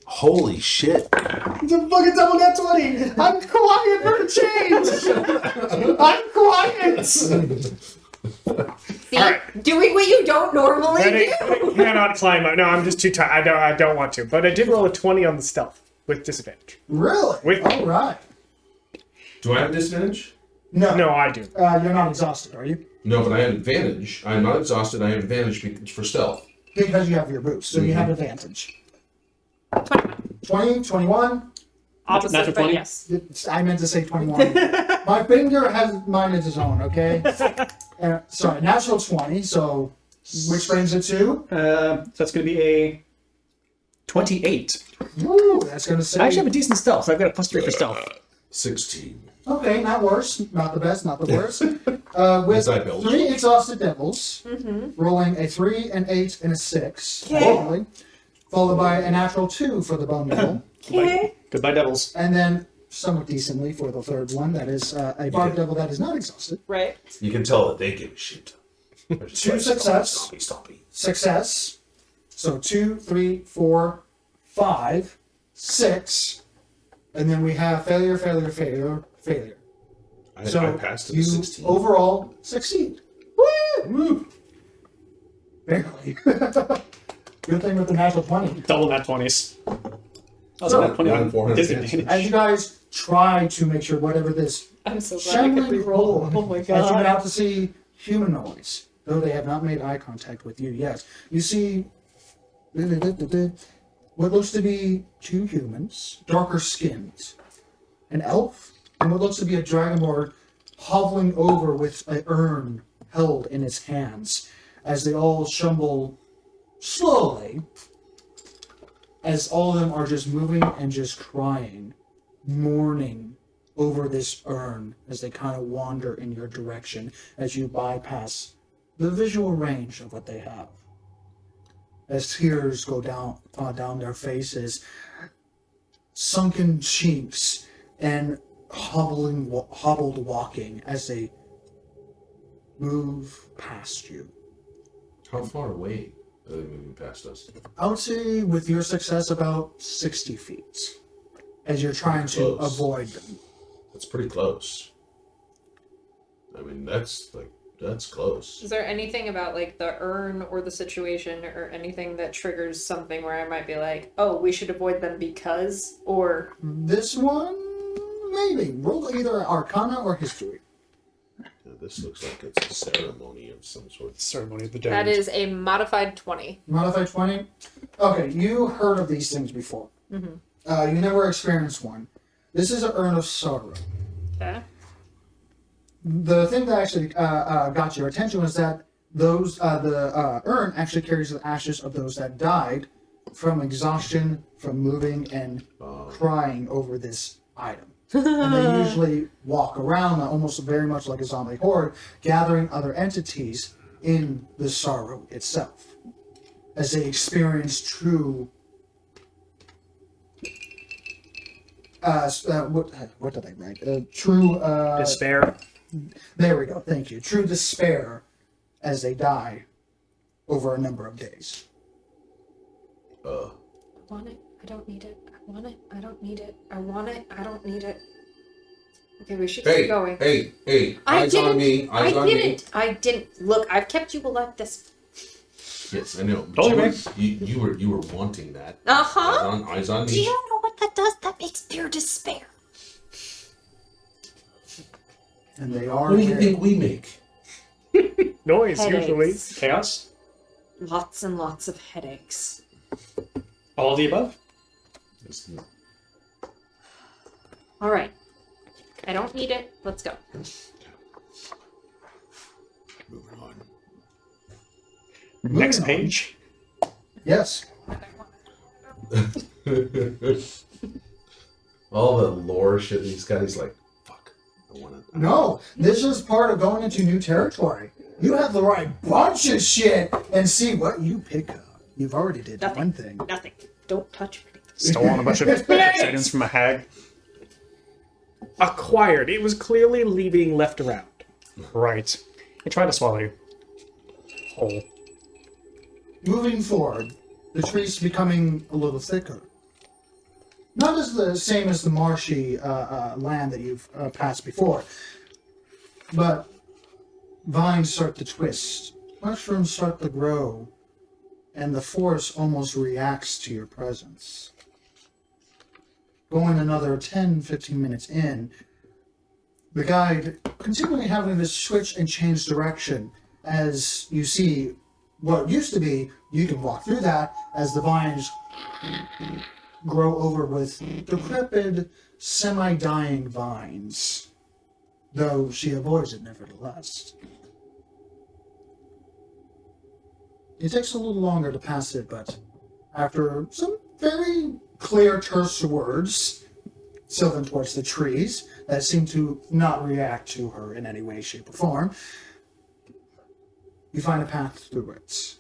Holy shit. It's a fucking double nat 20. I'm quiet for a change. I'm quiet. See? Alright. Doing what you don't normally Ready? do. Cannot climb up. No, I'm just too tired. I don't want to. But I did roll a 20 on the stealth with disadvantage. Really? With- All right. Do I have disadvantage? No. No, I do. You're not exhausted, are you? No, but I have advantage. I'm not exhausted. I have advantage for stealth. Because you have your boost, so you have advantage. 20, 21. Opposite, Natural but 20? yes. I meant to say 21. My finger has mine is its own, okay? Sorry, natural 20, so which brings it to? So that's going to be a 28. Woo, that's going to say... I actually have a decent stealth, so I've got a +3 for stealth. 16. Okay, not worse. Not the best, not the worst. With I built. 3 exhausted devils, rolling a 3, an 8, and a 6. Okay. Followed by a natural 2 for the bone devil. Okay. Goodbye, devils. And then, somewhat decently for the third one, that is a barb devil that is not exhausted. Right. You can tell that they give a shit. They're just 2 like, success. Stompy. Success. So 2, 3, 4, 5, 6. And then we have failure, failure, failure, failure. I So passed it you to 16. overall succeed. Woo! Barely. Good thing with the natural 20. Double nat 20s. So, Nat 21 400 disadvantage. As you guys try to make sure whatever this I'm so glad I could shambling reroll. hole, Oh my as you get god. out to see humanoids, though they have not made eye contact with you yet, you see what looks to be 2 humans, darker skinned, an elf, and what looks to be a dragonborn hovering over with an urn held in its hands as they all stumble slowly, as all of them are just moving and just crying, mourning over this urn as they kind of wander in your direction as you bypass the visual range of what they have. As tears go down their faces, sunken cheeks, and hobbled walking as they move past you. How far away are they moving past us? I would say with your success about 60 feet as you're trying to Close. avoid them. That's pretty close. I mean, that's close. Is there anything about like the urn or the situation or anything that triggers something where I might be like, oh, we should avoid them because, or This one, maybe. Roll either Arcana or History. Yeah, this looks like it's a ceremony of some sort. Ceremony of the Damned. that is a modified 20. Modified 20? Okay, you heard of these things before. You never experienced one. This is an Urn of Sorrow. Okay. The thing that actually got your attention was that the urn actually carries the ashes of those that died from exhaustion, from moving and crying over this item. And they usually walk around almost very much like a zombie horde, gathering other entities in the sorrow itself, as they experience true. What did I write? True Despair. There we go. Thank you. True despair as they die over a number of days. I want it. I don't need it. I want it. I don't need it. I want it. I don't need it. Okay, we should keep going. Hey! I Eyes on didn't. me! Eyes I on didn't. I didn't. Look, I've kept you alive this. me! Yes, I know. Told you, You were wanting that. Uh-huh. Eyes on Do me. you know what that does? That makes pure despair. And they are What do you there. think we make? Noise, usually. Headaches. Chaos. Lots and lots of headaches. All of the above. All right. I don't need it. Let's go. Moving on. Next on. page. Yes. All the lore shit these guys like, fuck. I want to. No, this is part of going into new territory. You have the right bunch of shit and see what you pick up. You've already did Nothing. one thing. Nothing. Don't touch me. Stolen a bunch of items from a hag. Acquired. It was clearly being left around. Right. I tried to swallow you. Whole. Moving forward, the trees becoming a little thicker. Not as the same as the marshy land that you've passed before, but vines start to twist, mushrooms start to grow, and the forest almost reacts to your presence. Going another 10-15 minutes in, the guide continually having this switch and change direction as you see what used to be, you can walk through that as the vines grow over with decrepit, semi-dying vines, though she avoids it nevertheless. It takes a little longer to pass it, but after some very clear, terse words, sylvan towards the trees that seem to not react to her in any way, shape, or form, you find a path through it.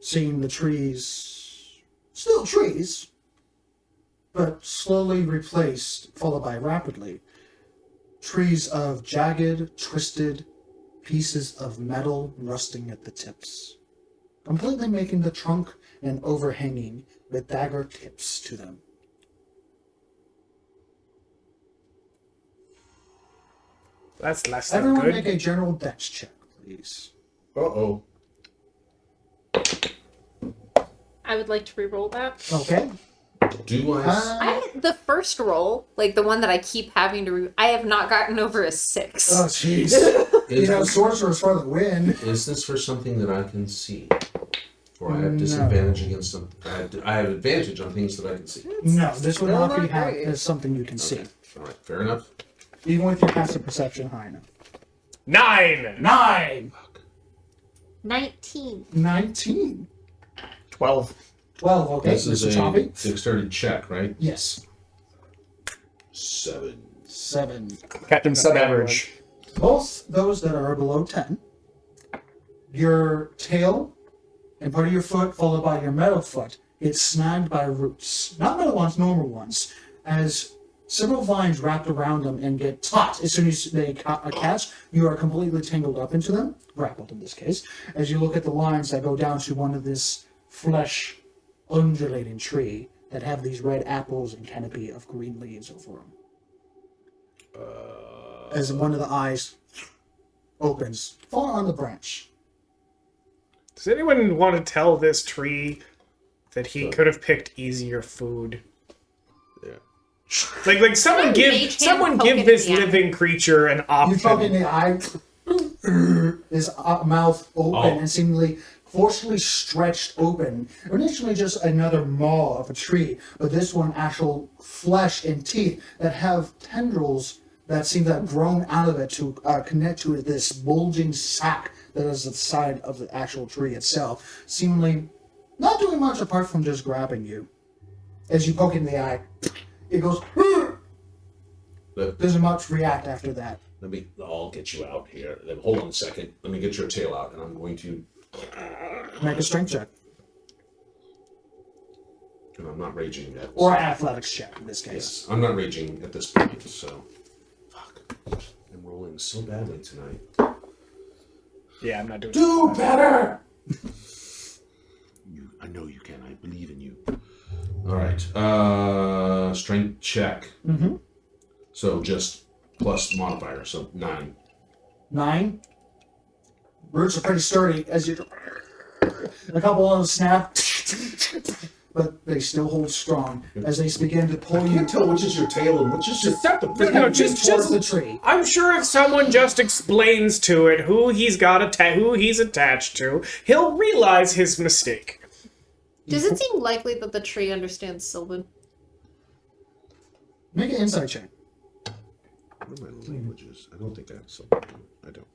Seeing the trees, still trees, but slowly replaced, followed by rapidly, trees of jagged, twisted pieces of metal rusting at the tips, completely making the trunk and overhanging with dagger tips to them. That's less than Everyone good. make a general dex check, please. Uh-oh. I would like to re-roll that. Okay. Do I... The first roll, like the one that I keep having to I have not gotten over a 6. Oh, jeez. You Is know, this, sorcerers for the win. is this for something that I can see? Or I have No. disadvantage against them? I have advantage on things that I can see. No, this would Still not be not great. as something you can see. Okay. All right, fair enough. Even with your passive perception high enough. 9! 9! 19. 19. 12. 12, okay. This is Mr. a Choppy? dexterity check, right? Yes. 7. 7. Captain Sub-Average. Both those that are below 10, your tail and part of your foot, followed by your metal foot, gets snagged by roots. Not metal ones, normal ones. As several vines wrapped around them and get taut as soon as they catch, you are completely tangled up into them, grappled in this case, as you look at the lines that go down to one of this flesh undulating tree that have these red apples and canopy of green leaves over them. As one of the eyes opens, fall on the branch. Does anyone want to tell this tree that he could have picked easier food? Yeah. Like someone Mage hand someone poke give it this in the eye. living creature an You poke in option. the eye, his mouth open Oh. and seemingly forcefully stretched open. Initially just another maw of a tree, but this one actual flesh and teeth that have tendrils that seem to have grown out of it to connect to this bulging sac that is the side of the actual tree itself, seemingly not doing much apart from just grabbing you. As you poke in the eye, it goes, doesn't much react after that. I'll get you out here. Then hold on a second. Let me get your tail out, and I'm going to... Make a strength check. And I'm not raging yet. Or an athletics check in this case. Yes, I'm not raging at this point, so... Fuck. I'm rolling so badly tonight. Yeah, I'm not doing Do better! I know you can. I believe in you. All right. Strength check. Mm-hmm. So just plus modifier, so 9. 9. Roots are pretty sturdy as you... A couple of them snap, but they still hold strong as they begin to pull I you can't tell which is your tail and which is your... No, just towards the tree. I'm sure if someone just explains to it who he's who he's attached to, he'll realize his mistake. Does it seem likely that the tree understands Sylvan? Make an insight check. What are my languages? I don't think I have some. I don't.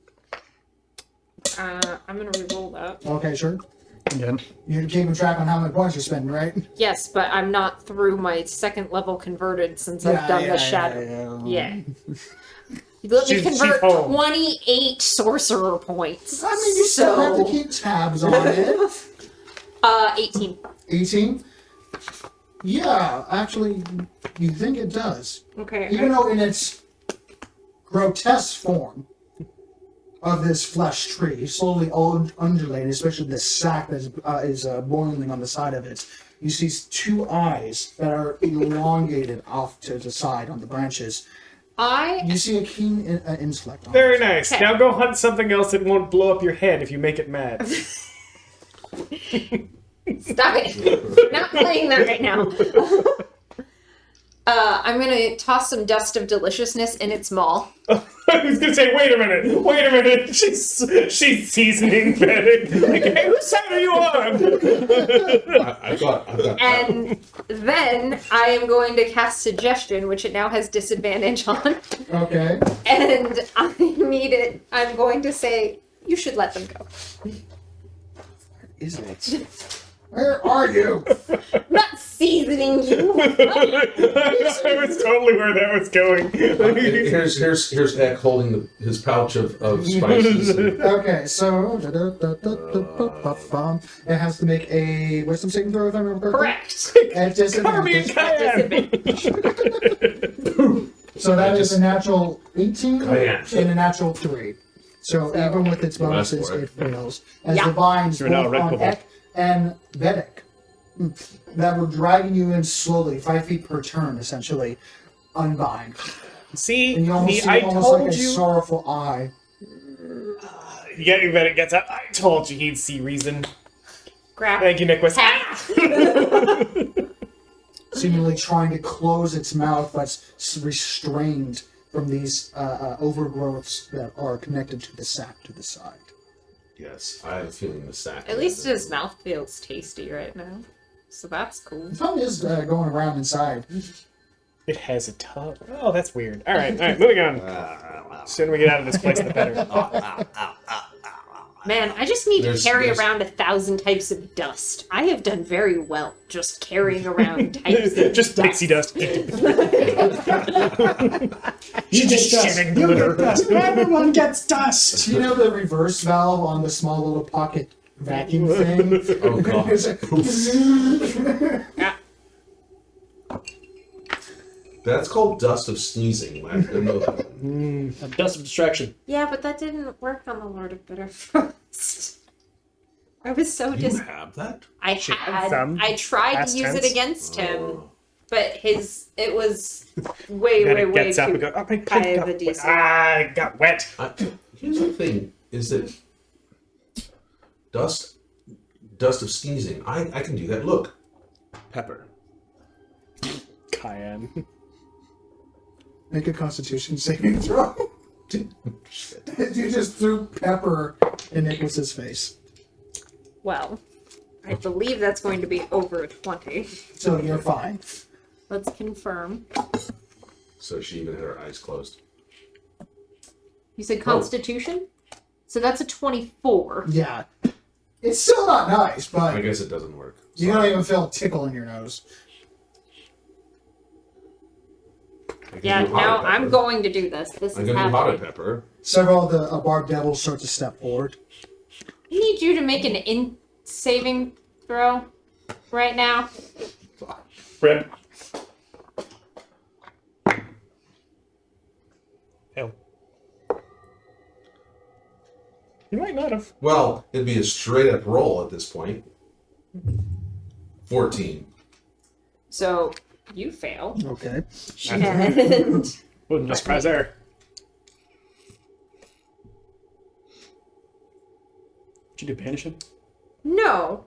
I'm gonna re-roll that. Okay, sure. Again. You're keeping track on how many points you're spending, right? Yes, but I'm not through my second level converted since I've done the shadow. Yeah. You let me She's convert home. 28 sorcerer points. I mean, you still have to keep tabs on it. 18. 18? Yeah, actually, you think it does. Okay. Even though in its grotesque form of this flesh tree, slowly undulating, especially the sac that is boiling on the side of it, you see 2 eyes that are elongated off to the side on the branches. You see a keen intellect on Very it. nice. Okay. Now go hunt something else that won't blow up your head if you make it mad. Stop it. We're not playing that right now. I'm gonna toss some dust of deliciousness in its maw. I was gonna say, wait a minute. She's seasoning Vedic. Like, hey, whose side are you on? I've got. And then I am going to cast Suggestion, which it now has disadvantage on. Okay. And I'm going to say, you should let them go. Is it? Where are you? I'm not seasoning you. I was totally where that was going. Here's Eck holding his pouch of spices. Okay, so it has to make a wisdom saving throw if I remember correctly. Correct. At disadvantage. Disadvantage. So that is a natural 18 Cayenne. and a natural 3. So even with its bonuses, for it. it fails. As Yeah. the vines You're now both red on cobalt. Eck and Vedic that were dragging you in slowly, 5 feet per turn, essentially, unbind. See, And you almost see I almost like told a you. sorrowful eye. Yeah, Vedic gets out. I told you he'd see reason. Grab. Thank you, Nicholas. Seemingly trying to close its mouth, but restrained from these overgrowths that are connected to the sac to the side. Yes, I have a feeling the sack. At least his mouth feels tasty right now. So that's cool. The tongue is going around inside. It has a tongue. Oh, that's weird. All right, moving on. The sooner we get out of this place, the better. Man, I just need There's- to carry there's- around 1,000 types of dust. I have done very well just carrying around types of Just pixie dust. You get dust. You get dust. Everyone gets dust. Do you know the reverse valve on the small little pocket vacuum thing? Oh god. It's like, That's called dust of sneezing. I didn't know that. Dust of distraction. Yeah, but that didn't work on the Lord of Bitter Frost. I was so You dis. have that? I had had. some. I tried Past to use tense. it against him, Oh. but it was way Vedic way gets up and too goes, oh, my high pipe of a got DC. wet. Ah, it got wet. Here's the thing: is that dust of sneezing. I can do that. Look, pepper. Cayenne. make a Constitution saving throw. You just threw pepper in Nicholas's face. Well, I believe that's going to be over 20. So you're fine. Let's confirm. So she even had her eyes closed. You said Constitution? So that's a 24. Yeah. It's still not nice, I but guess it doesn't work. you don't even feel a tickle in your nose. I can Yeah, do no, hot I'm pepper. going to do this. This I is can do hot happening. pepper. Several of the barb devils start to step forward. I need you to make an saving throw right now. Rip. Hell. You might not have. Well, it'd be a straight up roll at this point. 14. So you fail. Okay. And Wasn't a surprise there. Did you do banish him? no,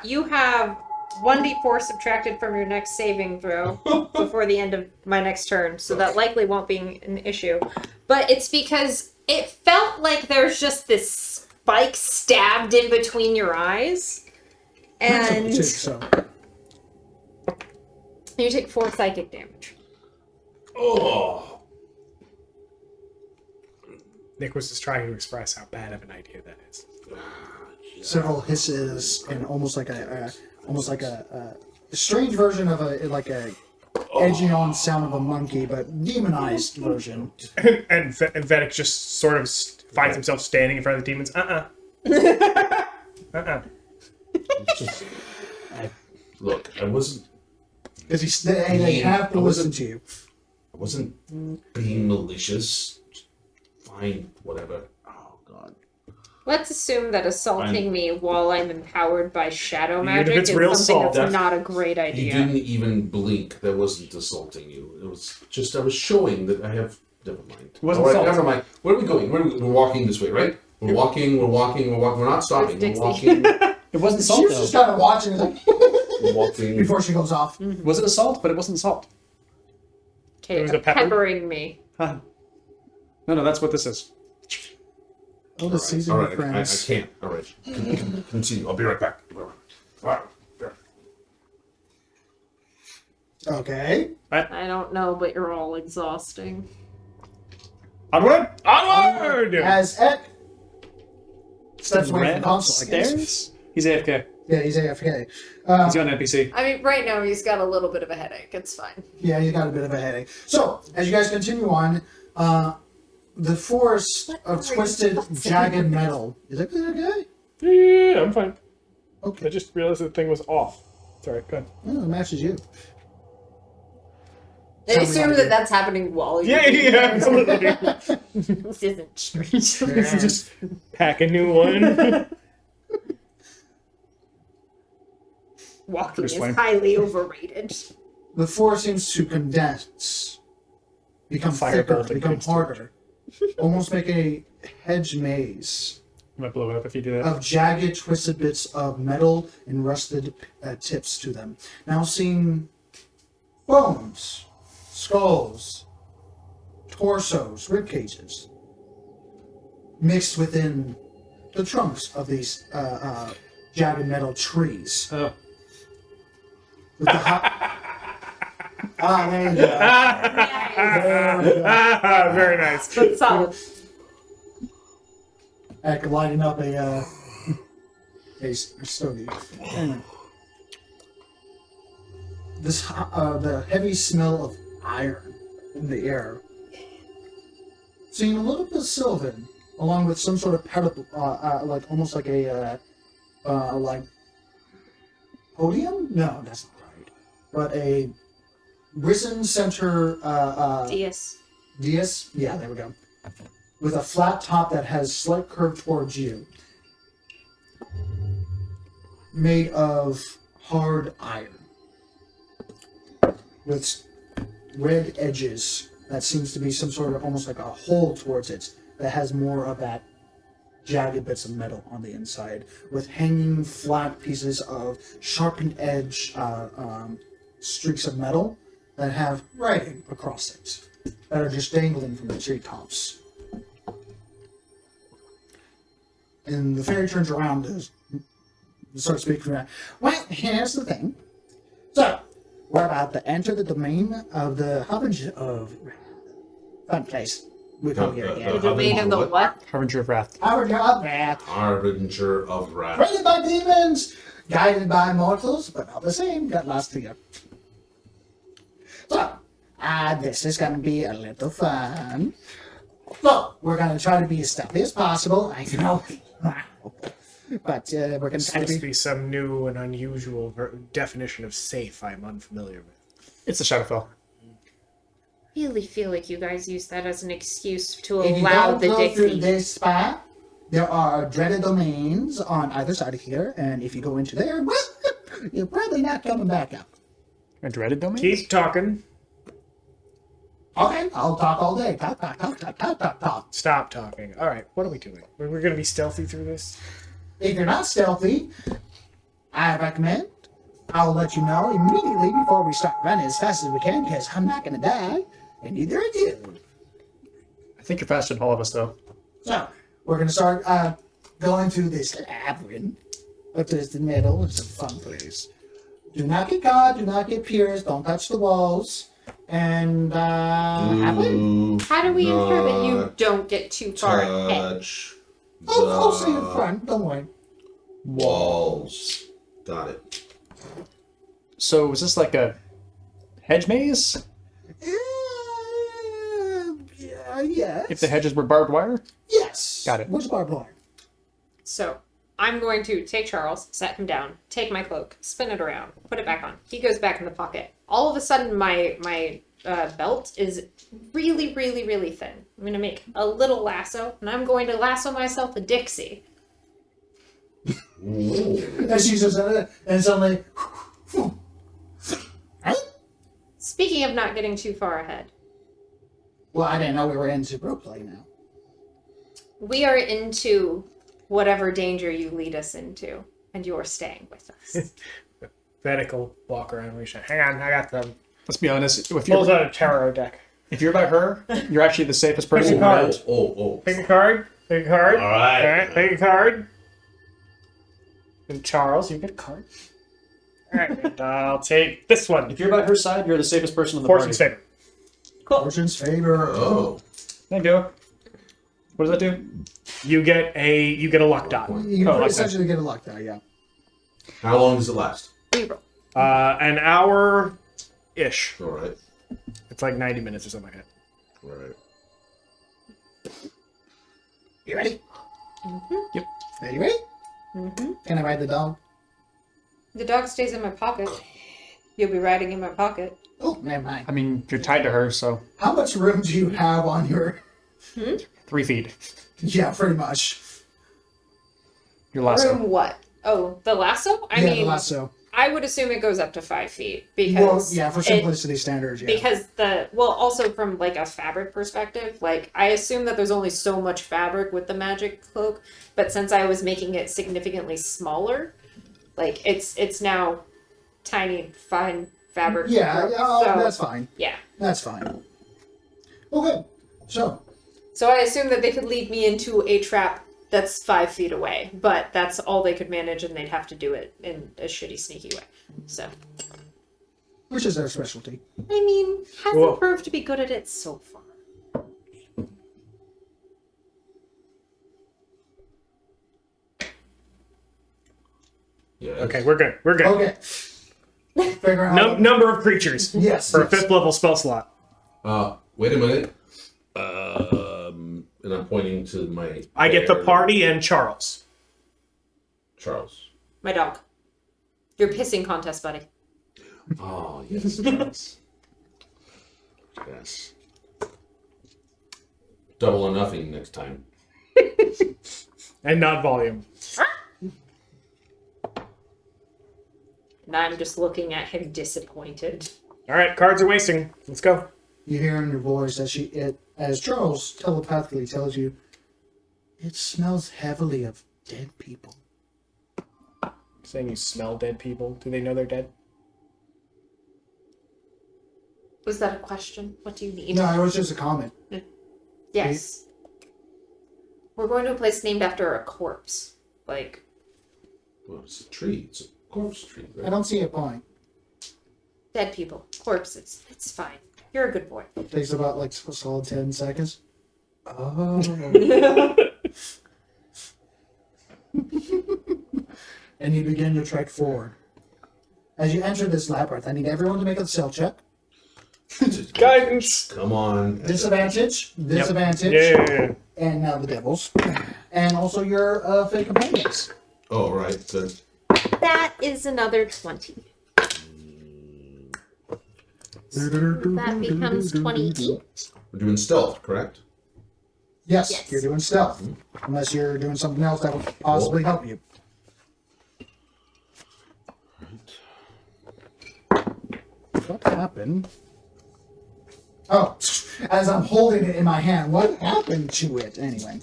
you have 1d4 subtracted from your next saving throw before the end of my next turn, so that likely won't be an issue. But it's because it felt like there's just this spike stabbed in between your eyes, and So you take 4 psychic damage. Oh. Nicholas is trying to express how bad of an idea that is. several hisses and almost like a strange version of a edging on sound of a monkey, but demonized version. And Vedic just sort of finds himself standing in front of the demons. Look, I wasn't Because they have to listen to you. I wasn't being malicious. Fine, whatever. Oh god. Let's assume that assaulting me while I'm empowered by shadow Even if magic it's is real something assault, that's not a great You idea. didn't even blink. That wasn't assaulting you. It was just I was showing that I have. Never mind. wasn't All right, assault. never mind. Where are we going? We're walking this way, right? We're walking. We're not stopping. We're Dixie. walking. It wasn't She salt was though. just kind of watching like, We're walking. before she goes off. It wasn't salt, but it wasn't salt. Okay, It was a pepper? peppering me. Huh. No, that's what this is. Oh, the season All of right, I friends. can't. All right, continue. I'll be right back. Okay. I don't know, but you're all exhausting. Onward! Onward! As Eck steps away from Red the console, I guess. upstairs? He's AFK. Yeah, he's AFK. He's got an NPC. I mean, right now he's got a little bit of a headache. It's fine. Yeah, he's got a bit of a headache. So, as you guys continue on, the forest of twisted, jagged metal. Is that okay? Yeah, I'm fine. I Okay. just realized the thing was off. Sorry, go ahead. Oh, it matches you. I Tell me assume what that you- that's happening while you're Yeah, absolutely. This isn't strange. Just pack a new one. Walking Bruce is Wayne. highly overrated. The forest seems to condense, become Firebolt thicker, become against harder, almost make a hedge maze I might blow it up if you do that. of jagged, twisted bits of metal and rusted tips to them. Now seeing bones, skulls, torsos, rib cages, mixed within the trunks of these jagged metal trees. Oh. With the there you go. There we go. Very nice. That's solid. Like lighting up a stogie. Anyway. This the heavy smell of iron in the air. Seeing a little bit of sylvan, along with some sort of pedal, like almost like a like podium. No, that's not right. But a risen center. Yes. Dais? Yeah, there we go. With a flat top that has slight curve towards you. Made of hard iron. With red edges that seems to be some sort of almost like a hole towards it that has more of that jagged bits of metal on the inside. With hanging flat pieces of sharpened edge streaks of metal that have writing across it. That are just dangling from the treetops. And the fairy turns around and starts speaking around. Well, here's the thing. So, we're about to enter the domain of the Harbinger of fun place. We come here The again. The domain of the what? Harbinger of Wrath. Harbinger of Wrath. Harbinger of Wrath. Created by demons, guided by mortals, but not the same. Got lost here. So, this is gonna be a little fun. So, we're gonna try to be as stealthy as possible. I know. But we're gonna This try to must be. be some new and unusual definition of safe I'm unfamiliar with. It's a Shadowfell. Really feel like you guys use that as an excuse to If you allow don't the go through Dixie. this spot, there are dreaded domains on either side of here, and if you go into there, you're probably not coming back up. A dreaded domain? Keep talking. Okay, I'll talk all day. Talk, talk, talk, talk, talk, talk, talk. Stop talking. All right, what are we doing? We're going to be stealthy through this? If you're not stealthy, I recommend I'll let you know immediately before we start running as fast as we can, because I'm not going to die, and neither are you. I think you're faster than all of us, though. So, we're going to start going through this labyrinth up to the middle. It's a fun place. Do not get caught, do not get pierced, don't touch the walls, and happily. How do we ensure that you don't get too far ahead? Touch I'll see you in front, don't worry. walls. Got it. So is this like a hedge maze? Yes. If the hedges were barbed wire? Yes. Got it. What's barbed wire? So I'm going to take Charles, set him down, take my cloak, spin it around, put it back on. He goes back in the pocket. All of a sudden, my belt is really, really, really thin. I'm going to make a little lasso, and I'm going to lasso myself a Dixie. And she just and suddenly. Right? Speaking of not getting too far ahead, Well, I didn't know we were into roleplay now. we are into whatever danger you lead us into, and you're staying with us. Vedic will walk around and reach out. Hang on, I got them. Let's be honest. If Pulls you're, out a tarot deck. If you're by her, you're actually the safest person Pick a card. around. Oh. Pick a card. Pick a card. All right. All right. Pick a card. And Charles, you get a card. All right. And I'll take this one. If you're by her side, you're the safest person in the Fortune's party. favor. Fortune's favor. Oh. Thank you. What does that do? You get a luck dot. You Oh, like essentially get a luck die, yeah. How long does it last? Reroll. An hour ish. All right. It's like 90 minutes or something like that. All right. You ready? Yep. Are you ready? Mm-hmm. Can I ride the dog? The dog stays in my pocket. You'll be riding in my pocket. Oh, never mind. I mean, you're tied to her, so How much room do you have on your... 3 feet. Yeah, pretty much. Your lasso. Room what? Oh, the lasso? I yeah, mean, the lasso. I would assume it goes up to 5 feet because Well, yeah, for simplicity standards, yeah. because also from like a fabric perspective, like I assume that there's only so much fabric with the magic cloak, but since I was making it significantly smaller, like it's now tiny fine fabric. Yeah, oh, so, that's fine. yeah. That's fine. Okay, so So I assume that they could lead me into a trap that's 5 feet away, but that's all they could manage, and they'd have to do it in a shitty, sneaky way. So, which is their specialty? I mean, hasn't Cool. proved to be good at it so far. Yes. Okay, we're good. We're good. Okay. Figure out. Number of creatures Yes. for a yes. 5th level spell slot. Wait a minute. And I'm pointing to my. I get the bear, party and Charles. Charles. My dog. Your pissing contest, buddy. Oh yes, Charles. Yes. Double or nothing next time. And not volume. And I'm just looking at him disappointed. All right, cards are wasting. Let's go. You hear in your voice as Charles telepathically tells you, it smells heavily of dead people. Saying you smell dead people. Do they know they're dead? Was that a question? What do you need? No, it was just a comment. Yes. We're going to a place named after a corpse. Like, Well, it's a tree. It's a corpse tree, I right? don't see a point. dead people, corpses. It's fine. You're a good boy. Takes about like a solid 10 seconds. Oh. And you begin your trek forward. As you enter this labyrinth, I need everyone to make a stealth check. Guidance. Come on. Disadvantage, disadvantage, Yeah. and now the devils. And also your fake companions. Oh, right. Good. That is another 20. That becomes 28. We're doing stealth, correct? Yes, Yes. you're doing stealth. Unless you're doing something else that would possibly help you. What happened? Oh, as I'm holding it in my hand, what happened to it anyway?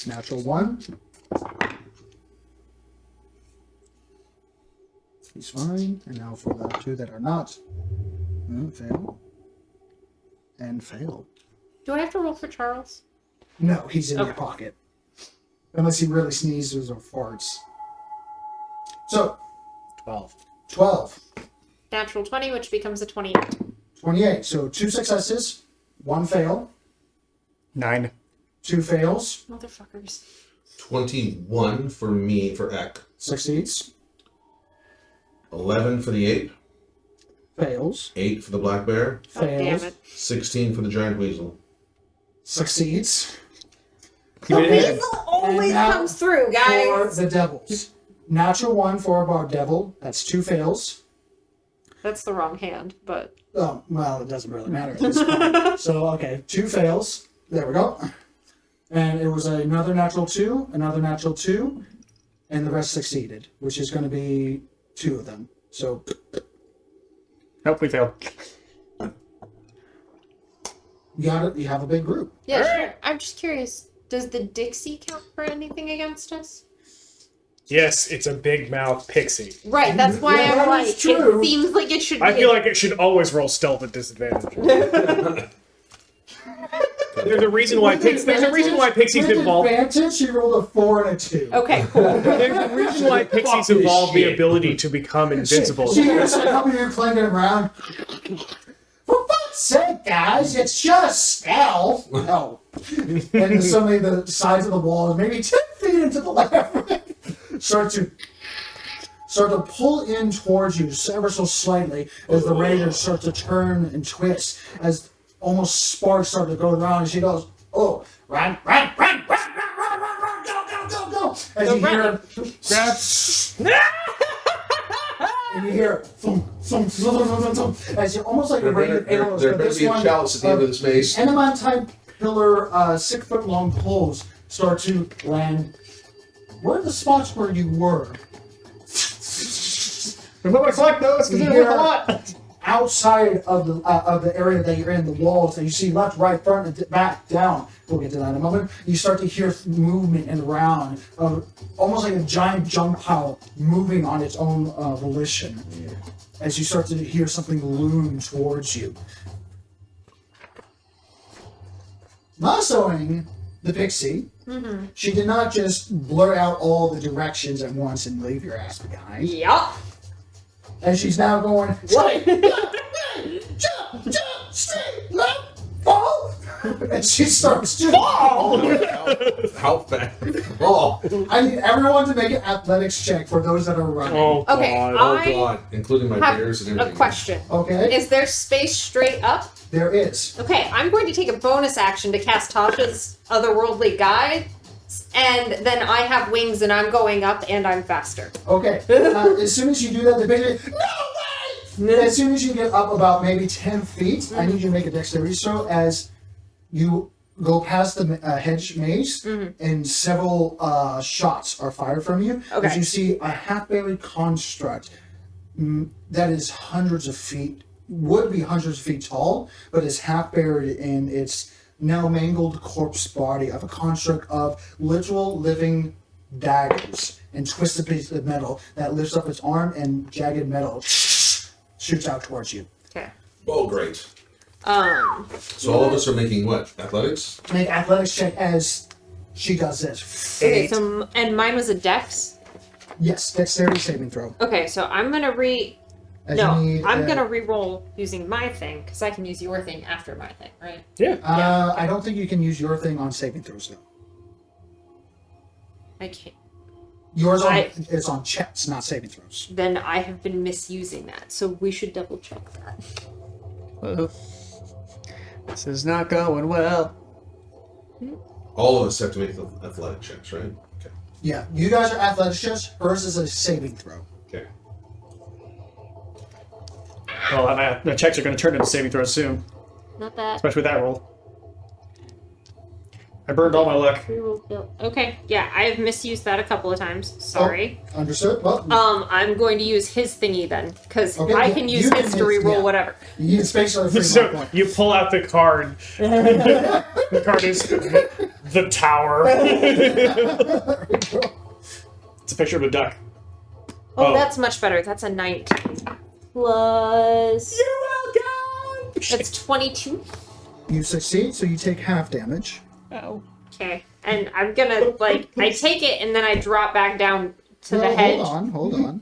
Natural 1. He's fine. And now for the 2 that are not. Fail. And fail. Do I have to roll for Charles? No, he's in your Okay. pocket. Unless he really sneezes or farts. So, 12. 12. Natural 20, which becomes a 28. 28. So 2 successes, 1 fail, 9. 2 fails, Motherfuckers. 21 for me for Ek. succeeds, 11 for the ape. fails, 8 for the black bear. Oh, damn fails, it. 16 for the giant weasel. succeeds. The weasel always now comes through, For guys. the devils. Natural 1 for our devil. That's 2 fails. That's the wrong hand, but Oh, well, it doesn't really matter at this point. So, okay, 2 fails. There we go. And it was another natural 2, and the rest succeeded, which is going to be 2 of them. So, Nope, we failed. you have a big group. yeah, sure. I'm just curious. Does the Dixie count for anything against us? Yes, it's a big mouth pixie. Right, that's why Yeah, I'm that like, is true. it seems like it should be. I feel like it should always roll stealth at disadvantage. There's a reason why pixies With evolve. advantage, she rolled a 4 and a 2. Okay, cool. There's a reason why pixies Fuck this evolve the shit. ability to become invincible. She hears a couple of you clanging around. For fuck's sake, guys, it's just stealth. No. And suddenly the sides of the wall, maybe 10 feet into the left, start to pull in towards you ever so slightly as the raiders start to turn and twist as almost sparks start to go around, and she goes, "Oh, run, run, run, run, run, run, run, run, go, go, go, go!" As you hear, and you hear, thump, thump, thump, thump, thump, as you almost like a rain of arrows. There But better this be a one, chalice at the end of this maze. Enamine-type pillar, 6-foot-long poles start to land. Where are the spots where you were? Remove my select notes because You they're worth a hear lot. outside of the area that you're in, the walls that you see left, right, front, and back, down. We'll get to that in a moment. You start to hear movement and around, almost like a giant junk pile moving on its own volition. As you start to hear something loom towards you. Lassoing the pixie, she did not just blur out all the directions at once and leave your ass behind. Yup. And she's now going, right, jump, jump, straight, left, fall. And she starts to fall. How fast? Oh, I need everyone to make an athletics check for those that are running. Oh god. Okay, oh I god, including my have beers and a everything. question. Okay, Is there space straight up? there is. Okay, I'm going to take a bonus action to cast Tasha's Otherworldly Guide, and then I have wings and I'm going up and I'm faster. Okay, as soon as you do that, the baby, no way! As soon as you get up about maybe 10 feet, I need you to make a dexterity throw as you go past the hedge maze, and several shots are fired from you. Okay. As you see a half-buried construct that is hundreds of feet, would be hundreds of feet tall, but is half-buried in its now mangled corpse body of a construct of literal living daggers and twisted pieces of metal that lifts up its arm, and jagged metal shoots out towards you. Okay. Oh, great. So all of us are making what? Athletics? Make athletics check as she does this. Okay, so, and mine was a dex? Yes, dexterity saving throw. Okay, so I'm gonna As you need, I'm gonna re-roll using my thing, because I can use your thing after my thing, right? Yeah. I don't think you can use your thing on saving throws though. I can't. Yours is on checks, not saving throws. Then I have been misusing that, so we should double check that. Uh-oh. This is not going well. All of us have to make the athletic checks, right? Okay. Yeah, you guys are athletics checks. Hers is a saving throw. Okay. Well, the checks are going to turn into saving throws soon, Not that. especially with that roll. I burned all my luck. Okay, yeah, I've misused that a couple of times. Sorry. Understood? Well, I'm going to use his thingy then, because Okay, I yeah, can use you his can to use- reroll yeah. whatever. you need space on a free So point. you pull out the card. The card is the tower. It's a picture of a duck. Oh, Oh. that's much better. That's a 19. Plus. You're welcome! That's 22. You succeed, so you take half damage. Ow. Okay. And I'm gonna, I take it and then I drop back down to the No, hedge. Hold on.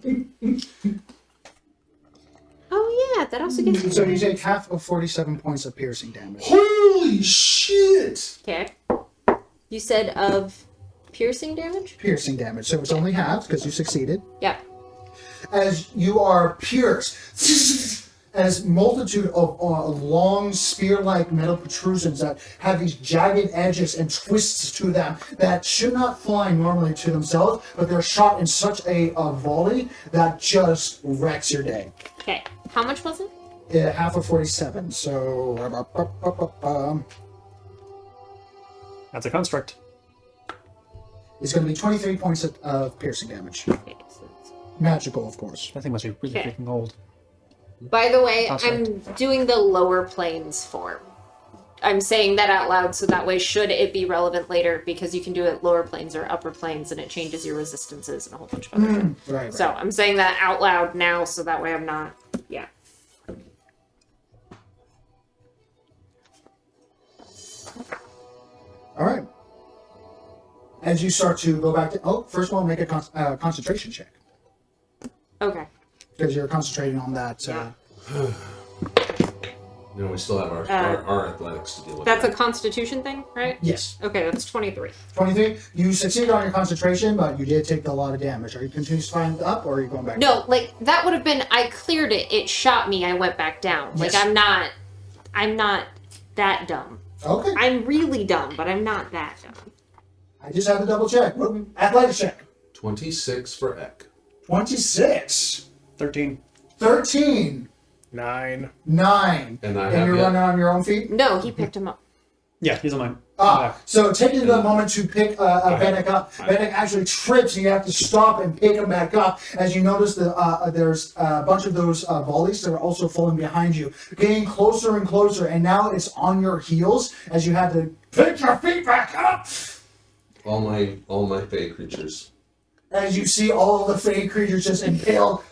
Oh, yeah, that also gets me. So you take half of 47 points of piercing damage. Holy shit! Okay. You said of piercing damage? Piercing damage. So it's only half because you succeeded. Yeah. As you are pierced, as multitude of long spear-like metal protrusions that have these jagged edges and twists to them that should not fly normally to themselves, but they're shot in such a volley that just wrecks your day. Okay. How much was it? Half of 47, so... That's a construct. It's going to be 23 points of piercing damage. Okay, so it's- Magical, of course. That thing must be really Okay. freaking old. By the way, Construct. I'm doing the lower planes form. I'm saying that out loud so that way should it be relevant later, because you can do it lower planes or upper planes and it changes your resistances and a whole bunch of other shit. Right. So I'm saying that out loud now so that way I'm not, yeah. All right. As you start to go back to, first of all, make a concentration check Okay. because you're concentrating on that. Yeah. No, we still have our athletics to deal with. That's a constitution thing, right? Yes. Okay, that's 23. 23. You succeeded on your concentration, but you did take a lot of damage. Are you continuing up, or are you going back? No, like that would have been, I cleared it, it shot me, I went back down. Like Yes. I'm not that dumb. Okay. I'm really dumb, but I'm not that dumb. I just had to double check. Athletics check. 26 for Eck. 26. 13. 13. 9. 9. And I And have you're yet. running on your own feet? No, he picked him up. Yeah, he's on mine. So taking the moment to pick Vedic up, Vedic actually trips and you have to stop and pick him back up as you notice there's a bunch of those volleys that are also falling behind you, getting closer and closer, and now it's on your heels as you have to pick your feet back up All my fey creatures. as you see all of the fey creatures just impale.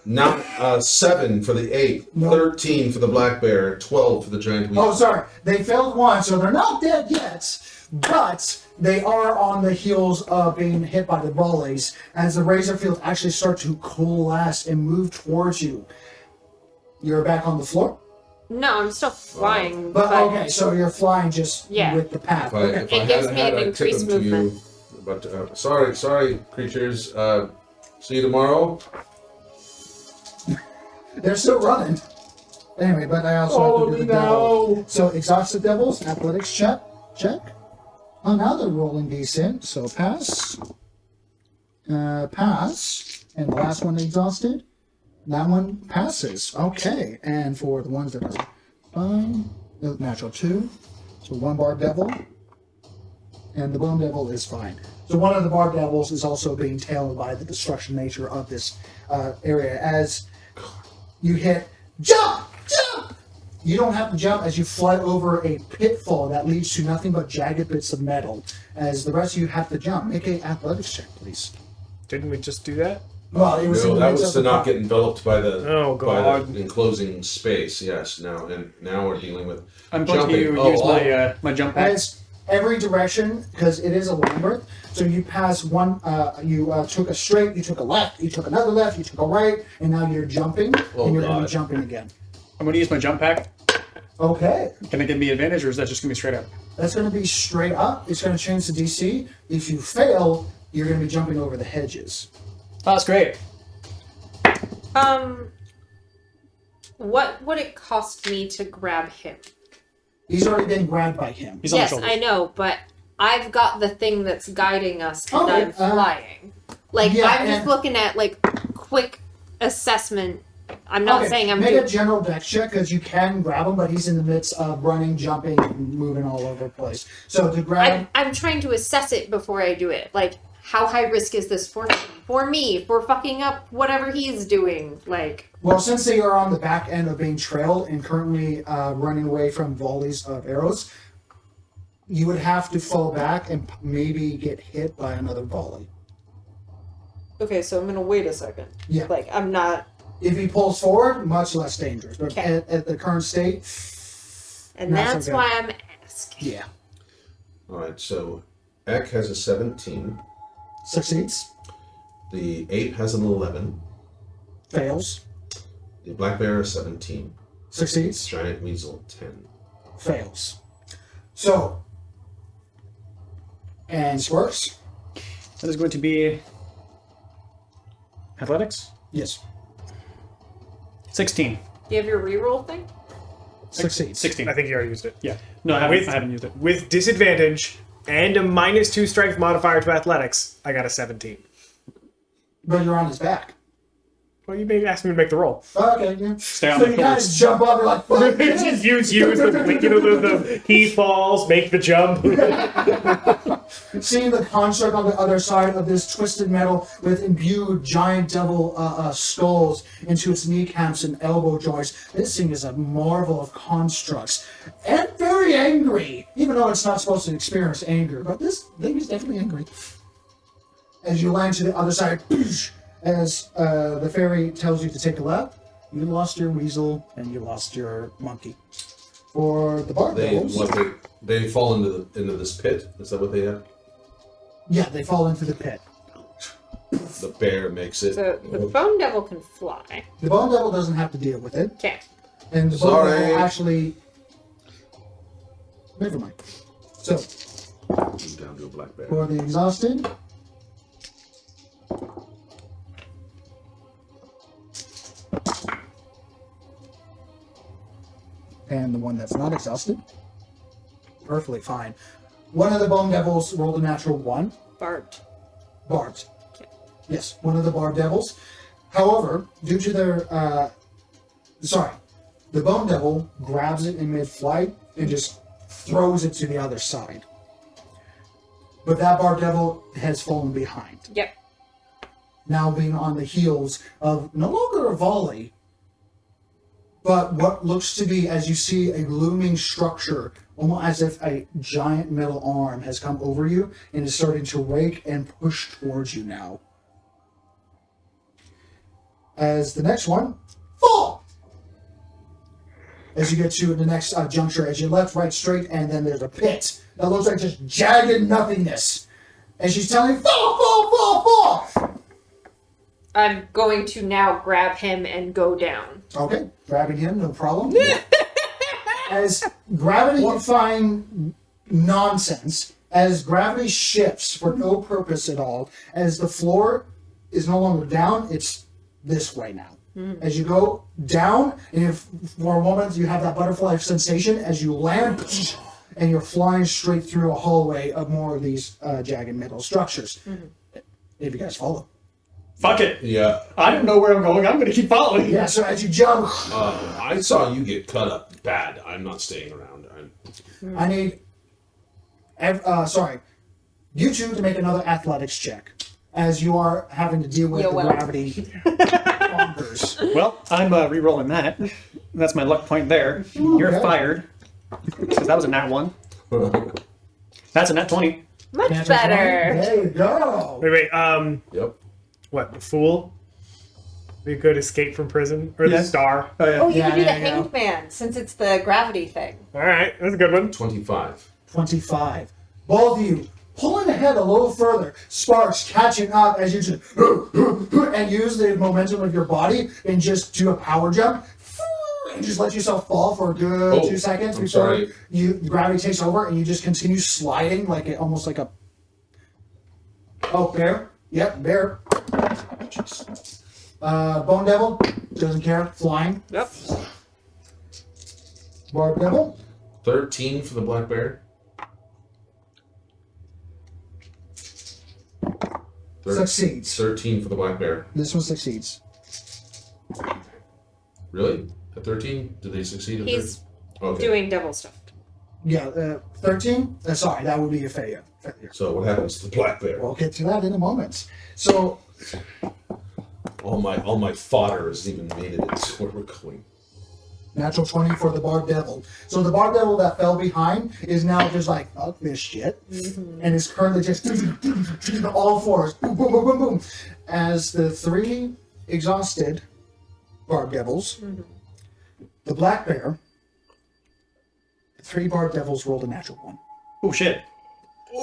Now 7 for the ape, No. 13 for the black bear, 12 for the giant weasel. Oh, sorry. They failed one, so they're not dead yet, but they are on the heels of being hit by the volleys as the razor field actually start to coalesce and move towards you. You're back on the floor? No, I'm still flying. But okay, so you're flying just Yeah. with the path. If I, Okay. if I It gives hadn't me had, an I'd tip increased them to you. movement. But sorry, creatures. See you tomorrow. They're still running. Anyway, but I also have to do the devil. So exhausted devils, athletics check. Oh, now they're rolling decent. So pass. Pass. And the last one exhausted. That one passes. Okay. And for the ones that are fine, natural 2. So 1 barb devil. And the bone devil is fine. So one of the barb devils is also being tailed by the destruction nature of this area. As you hit jump! You don't have to jump as you fly over a pitfall that leads to nothing but jagged bits of metal. As the rest of you have to jump. Make an athletics check, please. Didn't we just do that? Well, it was in No, the that midst was of to the not get enveloped by the Oh, God. enclosing space. Yes. Now we're dealing with I'm going jumping. to Oh, use oh. my jump pack. As every direction, because it is a labyrinth. So you pass one, you took a straight, you took a left, you took another left, you took a right, and now you're jumping, Oh, and you're going to God. be jumping again. I'm going to use my jump pack. Okay. Can it give me advantage, or is that just going to be straight up? That's going to be straight up. It's going to change the DC. If you fail, you're going to be jumping over the hedges. Oh, that's great. What would it cost me to grab him? He's already been grabbed by him. He's on Yes, the shoulders. I know, but I've got the thing that's guiding us and Okay, I'm flying. Like, yeah, I'm just and- looking at, like, quick assessment. I'm not Okay, saying I'm make doing... a general dex check because you can grab him, but he's in the midst of running, jumping, and moving all over the place. So to grab, I'm trying to assess it before I do it. Like, how high risk is this for me, for fucking up whatever he's doing? Like, well, since they are on the back end of being trailed and currently running away from volleys of arrows, you would have to fall back and maybe get hit by another volley. okay, so I'm gonna wait a second. Yeah. Like, I'm not... If he pulls forward, much less dangerous. But Okay. at the current state, And Not so that's good. why I'm asking. yeah, All right. So Eck has a 17. succeeds, The ape has an 11. fails, The black bear is 17. succeeds, Giant weasel 10. fails. So, and Sparks, That is going to be athletics. yes, 16. Do you have your reroll thing? succeeds. 16. I think you already used it. Yeah. No, I haven't used it. With disadvantage and a -2 strength modifier to athletics, I got a 17. But you're on his back. Well, you may ask me to make the roll. Okay, yeah. Stay on So the you guys pillars. jump up, you're like, fuck. Just use the he falls, make the jump. Seeing the construct on the other side of this twisted metal with imbued giant devil skulls into its kneecaps and elbow joints. This thing is a marvel of constructs. and very angry, even though it's not supposed to experience anger. But this thing is definitely angry. As you land to the other side, as the fairy tells you to take a left, you lost your weasel and you lost your monkey. For the bar devils, They fall into this pit. Is that what they have? yeah, they fall into the pit. The bear makes it. So the bone devil can fly. The bone devil doesn't have to deal with it, Okay. and the bone devil actually. Never mind. So Move down to a black bear. for the exhausted. And the one that's not exhausted. Perfectly fine. One of the bone devils rolled a natural 1. Barbed. Barbed. Okay. Yes, one of the barb devils. However, due to their the bone devil grabs it in mid-flight and just throws it to the other side. But that barb devil has fallen behind. Yep. Now being on the heels of no longer a volley, but what looks to be, as you see, a looming structure, almost as if a giant metal arm has come over you and is starting to rake and push towards you now. As the next one, fall! As you get to the next juncture, as you left, right, straight, and then there's a pit that looks like just jagged nothingness. And she's telling you, fall, fall, fall, fall! I'm going to now grab him and go down. Okay, grabbing him, no problem. As gravity defying nonsense, as gravity shifts for no purpose at all, as the floor is no longer down, it's this way now. As you go down, and if for a moment you have that butterfly sensation, as you land, and you're flying straight through a hallway of more of these jagged metal structures. If you guys follow. Fuck it. Yeah. I don't know where I'm going. I'm going to keep following. Yeah, so as you jump, I saw you get cut up bad. I'm not staying around. I need, you two to make another athletics check, as you are having to deal with the gravity bonkers. Well, I'm re-rolling that. That's my luck point there. You're Okay. fired. Because that was a nat 1. That's a nat 20. Much Natural better. 20. There you go. Wait. Yep. What? The fool? Be a good escape from prison or the Yes. star. Oh, yeah. Oh, you Yeah, can do the there you go. hanged man since it's the gravity thing. All right, that's a good one. 25. 25. Both of you pulling ahead a little further. Sparks catching up as you just and use the momentum of your body and just do a power jump. And just let yourself fall for a good 2 seconds I'm before sorry. gravity takes over and you just continue sliding like almost like a. Oh, bear. Yep, bear. Bone devil doesn't care. Flying. Yep. Barb devil. 13 for the black bear. Succeeds. 13 for the black bear. This one succeeds. Really? At 13? Did they succeed at He's 13? Okay. doing devil stuff. Yeah, 13. Sorry, that would be a failure. So what happens to the black bear? We'll get to that in a moment. So, All my fodder hasn't even made it into where we're going. natural 20 for the Barb Devil. So the Barb Devil that fell behind is now just like, fuck this shit. And is currently just all fours. Boom, boom, boom, boom, boom. As the 3 exhausted Barb Devils, the Black Bear, the 3 Barb Devils rolled a natural 1. Oh, shit.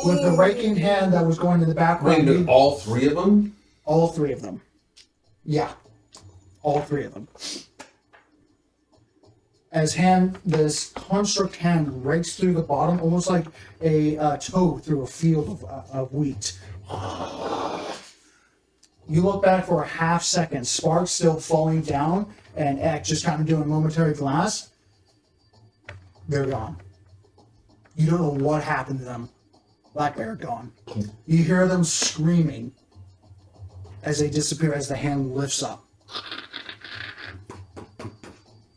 With the raking hand that was going in the background. Wait, all 3 of them? All 3 of them. Yeah. All 3 of them. As this construct hand rakes through the bottom, almost like a toe through a field of wheat. You look back for a half second, Sparks still falling down, and Ek just kind of doing momentary glass. They're gone. You don't know what happened to them. Black Bear gone. You hear them screaming as they disappear as the hand lifts up.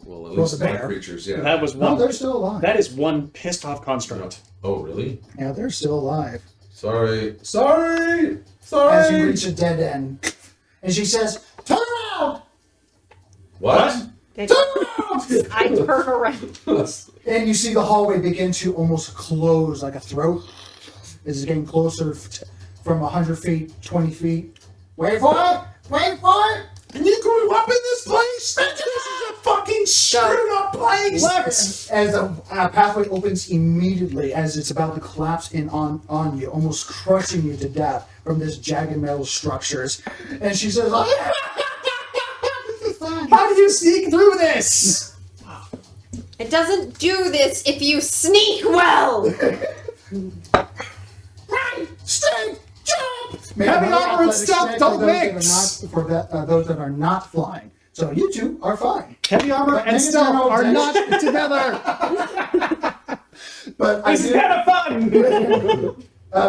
Well, at Well, least the black bear. creatures, yeah. That was No, one. they're still alive. That is one pissed off construct. Oh, really? Yeah, they're still alive. Sorry. As you reach a dead end. And she says, turn around! What? I turn around. And you see the hallway begin to almost close like a throat. This is getting closer from 100 feet, 20 feet. Wait for it! Wait for it! And you grew up in this place? This is a fucking screwed up place! As a pathway opens immediately as it's about to collapse in on you, almost crushing you to death from this jagged metal structures. And she says, How did you sneak through this? It doesn't do this if you sneak well. Right! Stay! Jump! Heavy armor and stealth don't mix! For those that are not flying. So you two are fine. Heavy armor and stealth are not together. But This is kind of fun!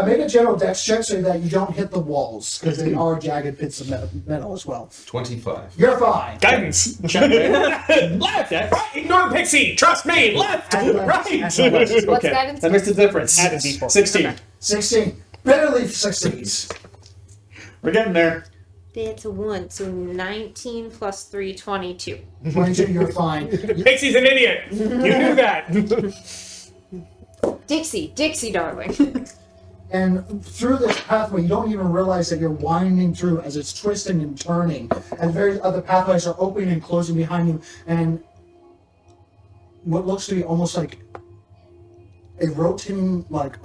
make a general dex check so that you don't hit the walls, because they are jagged bits of metal as well. 25. You're fine. Guidance. Left, right, ignore the pixie. Trust me. Left, right. What's Okay. guidance? That makes the difference. Add a d4. 16. Okay. 16. Barely succeeds. We're getting there. That's a 1, so 19 plus 3, 22. 22, you're fine. Pixie's an idiot. You knew that. Dixie, darling. And through this pathway, you don't even realize that you're winding through as it's twisting and turning. And various other pathways are opening and closing behind you. And what looks to be almost like a rotating, like,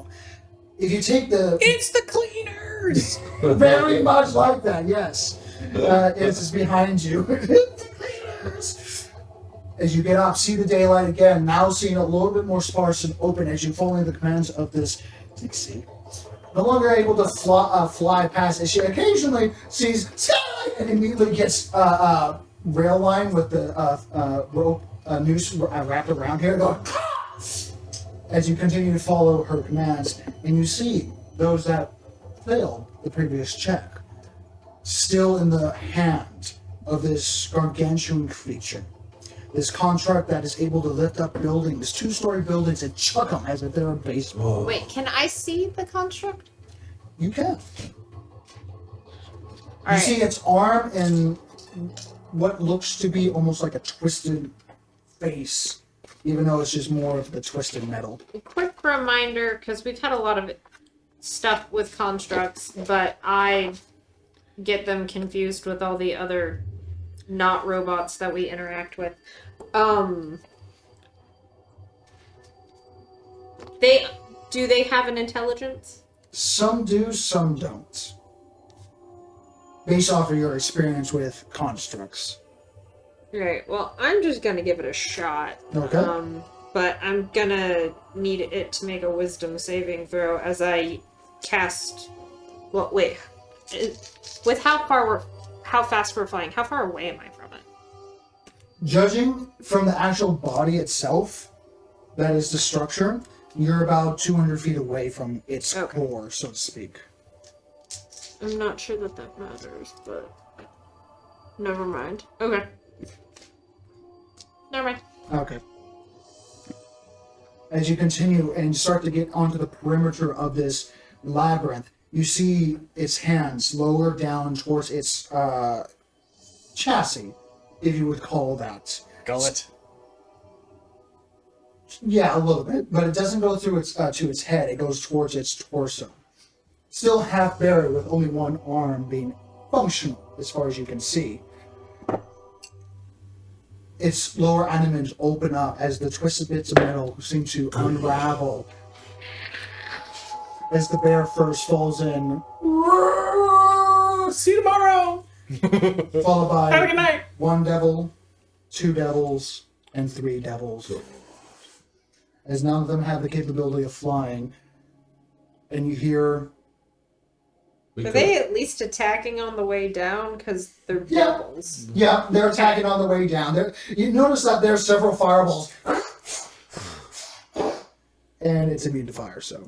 if you take the... It's the cleaners. Very much like that, yes. It's behind you. As you get up, see the daylight again, now seeing a little bit more sparse and open as you follow the commands of this Dixie. No longer able to fly past as she occasionally sees sky and immediately gets rail line with the rope noose wrapped around here, going, as you continue to follow her commands, and you see those that failed the previous check still in the hand of this gargantuan creature. This construct that is able to lift up buildings, 2-story buildings, and chuck them as if they're a baseball. Wait, can I see the construct? You can. All right. See its arm and what looks to be almost like a twisted face, even though it's just more of the twisted metal. A quick reminder, because we've had a lot of stuff with constructs, but I get them confused with all the other not robots that we interact with. Do they have an intelligence? Some do, some don't. Based off of your experience with constructs. Right, well, I'm just gonna give it a shot. Okay. But I'm gonna need it to make a wisdom saving throw as I cast... Well, wait. With how fast we're flying, how far away am I from it? Judging from the actual body itself, that is the structure, you're about 200 feet away from its core, so to speak. I'm not sure that matters, but... Never mind. Okay. Never mind. Okay. As you continue and start to get onto the perimeter of this labyrinth, you see its hands lower down towards its chassis, if you would call that. Gullet. Yeah, a little bit, but it doesn't go through its to its head. It goes towards its torso. Still half buried, with only one arm being functional, as far as you can see. Its lower animals open up as the twisted bits of metal seem to unravel. As the bear first falls in, See you tomorrow. followed by Have a good night. 1 devil, 2 devils, and 3 devils. As none of them have the capability of flying, and you hear... Are they at least attacking on the way down? Because they're devils. Yeah, they're attacking on the way down. You notice that there's several fireballs. And it's immune to fire, so...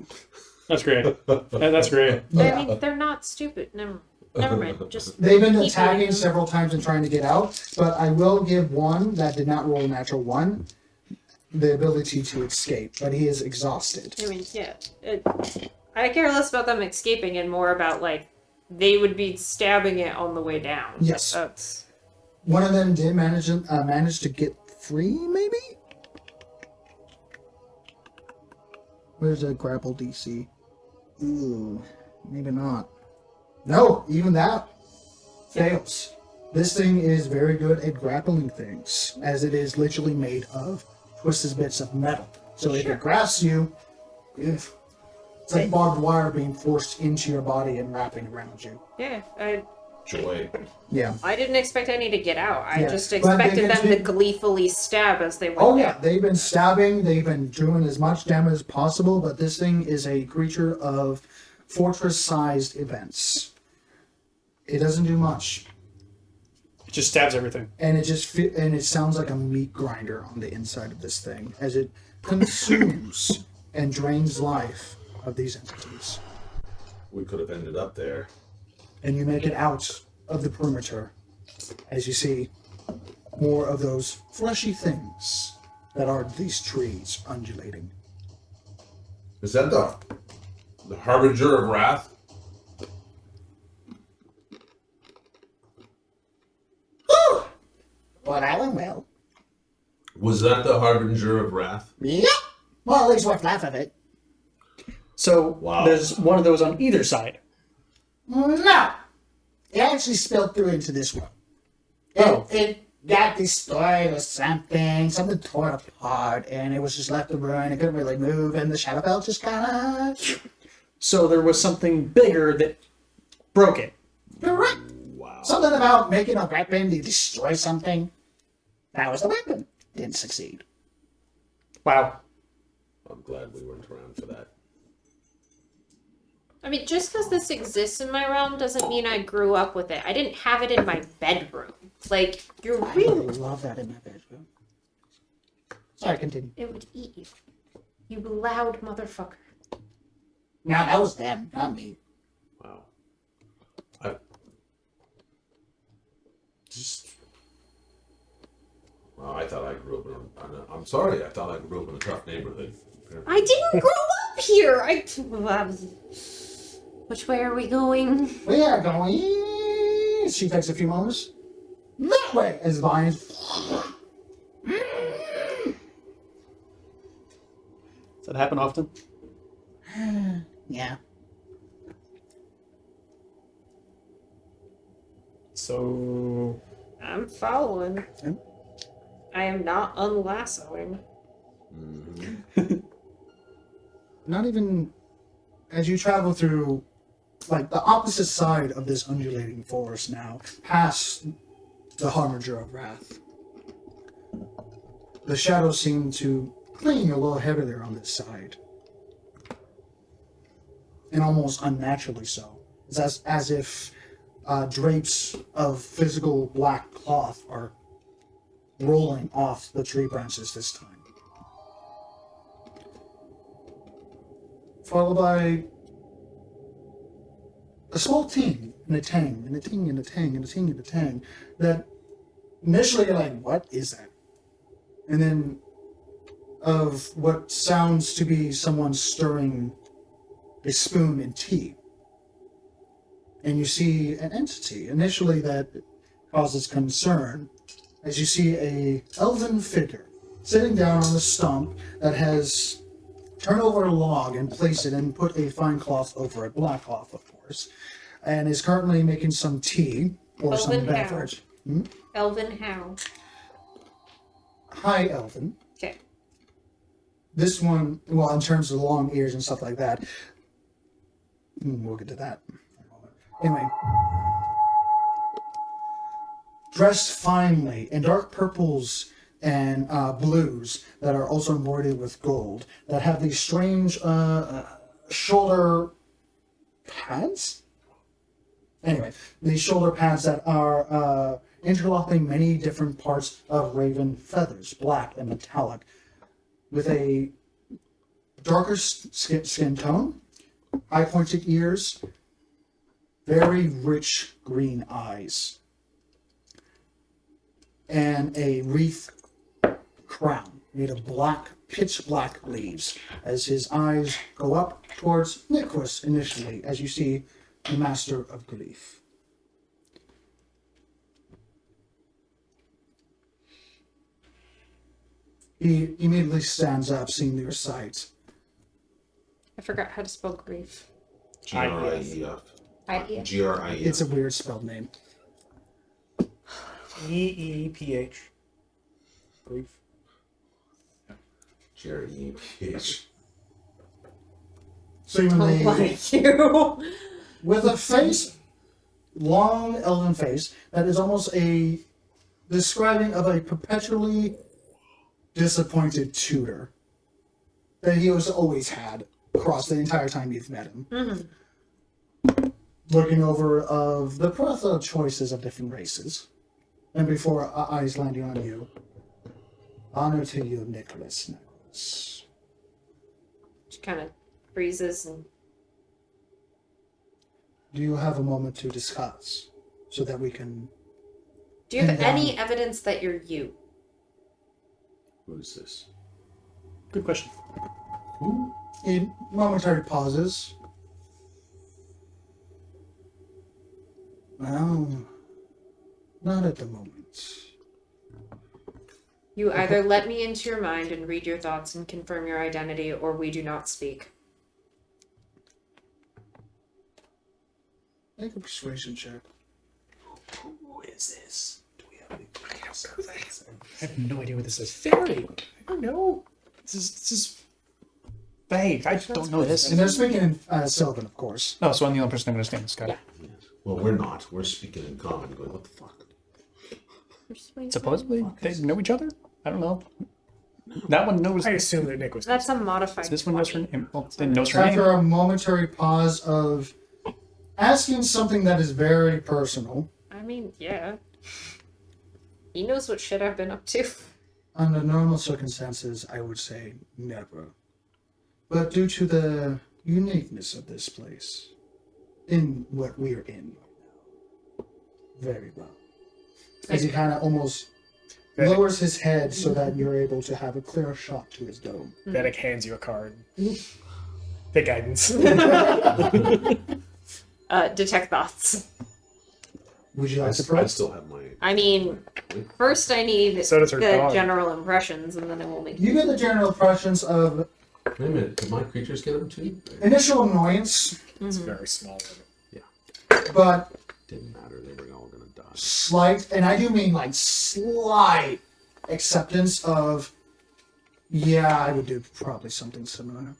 That's great. That's great. Yeah. I mean, they're not stupid. Never mind. Just They've been keep attacking moving. several times and trying to get out, but I will give one that did not roll a natural 1 the ability to escape, but he is exhausted. I mean, yeah. I care less about them escaping and more about, like, they would be stabbing it on the way down. Yes. That's... One of them did manage to get free, maybe? Where's the grapple DC? Ooh, maybe not. No, even that fails. This thing is very good at grappling things, as it is literally made of twisted bits of metal. So if it grasps you, it's like barbed wire being forced into your body and wrapping around you. Yeah, Joy. Yeah. I didn't expect any to get out. I Yeah. just But expected they them can to gleefully stab as they went. Oh yeah, they've been stabbing, they've been doing as much damage as possible, but this thing is a creature of fortress-sized events. It doesn't do much. It just stabs everything. And it sounds like a meat grinder on the inside of this thing as it consumes and drains life of these entities. We could have ended up there. And you make it out of the perimeter as you see more of those fleshy things that are these trees undulating. Is that the Harbinger of Wrath? Well, that went well. Was that the Harbinger of Wrath? Yeah. Well, at least worth half of it. So Wow. there's one of those on either side. No. It actually spilled through into this one. It got destroyed or something. Something tore it apart, and it was just left to ruin. It couldn't really move, and the Shadowfell just kind of... So there was something bigger that broke it. Correct. Wow. Something about making a weapon to destroy something. That was the weapon. Didn't succeed. Wow. I'm glad we weren't around for that. I mean, just because this exists in my realm doesn't mean I grew up with it. I didn't have it in my bedroom. Like, you're I really... love that in my bedroom. Sorry, continue. It would eat you. You loud motherfucker. No, that was them, not me. Wow. I just. Well, I thought I grew up in a. I'm sorry. I thought I grew up in a tough neighborhood. I didn't grow up here! Which way are we going? We are going... She takes a few moments. That way, as vines... Does that happen often? Yeah. So I'm following. Yeah. I am not unlassoing. Not even as you travel through, like, the opposite side of this undulating forest now, past the Harbinger of Wrath. The shadows seem to cling a little heavier on this side. And almost unnaturally so. It's as if drapes of physical black cloth are rolling off the tree branches this time. Followed by a small ting and a tang and a ting and a tang and a ting and a tang that initially you're like, what is that? And then of what sounds to be someone stirring a spoon in tea. And you see an entity initially that causes concern as you see a elven figure sitting down on a stump that has turned over a log and placed it and put a fine cloth over it, black cloth of course, and is currently making some tea or some Elven how? beverage. Elven how? Hi, Elven. Okay. This one, well, in terms of the long ears and stuff like that, we'll get to that. Anyway, dressed finely in dark purples and blues that are also embroidered with gold, that have these strange shoulder pads. Anyway, these shoulder pads that are interlocking many different parts of raven feathers, black and metallic, with a darker skin tone, high pointed ears, very rich green eyes, and a wreath crown made of black, pitch black leaves as his eyes go up towards Nicholas initially, as you see the Master of Grief. He immediately stands up, seeing your sight. I forgot how to spell grief. Grief. I-E-F. Grief. It's a weird spelled name. EEPH. Grief. Grief. Seemingly, Like you. with a face, long elven face, that is almost a describing of a perpetually disappointed tutor that he has always had across the entire time you've met him. Mm-hmm. Looking over of the plethora of choices of different races. And before eyes landing on you, honor to you, Nicholas. She kind of freezes and Do you have a moment to discuss so that we can... do you have And, any evidence that you're you? Who is this? Good question. In momentary pauses. Well, not at the moment. You either let me into your mind and read your thoughts and confirm your identity, or we do not speak. Make a persuasion check. Who is this? Do we have any clue? I have no idea what this is. Fairy. I don't know. This is vague. I don't know this. And they're speaking in Sylvan, of course. Oh, so I'm the only person who understands. Got it. Well, we're not. We're speaking in common, going, what the fuck? Supposedly they know each other. I don't know. That one knows. I assume that Nick was. That's a modified. This one knows her 20. name. Well, then knows her After name. a momentary pause of asking something that is very personal, I mean, yeah. He knows what shit I've been up to. under normal circumstances, I would say never. But due to the uniqueness of this place, in what we're in right now, very well. As he kind of almost lowers his head so that you're able to have a clear shot to his dome. Vedic hands you a card. Take guidance. Detect thoughts. Would you I like to press? still have my... I mean, first I need So does her the dog. general impressions, and then I will make. You get the general impressions of Wait a minute, did my creatures get them too? initial annoyance, It's very small. but Didn't matter, they were all gonna die. slight, and I do mean like slight acceptance of, yeah, I would do probably something similar.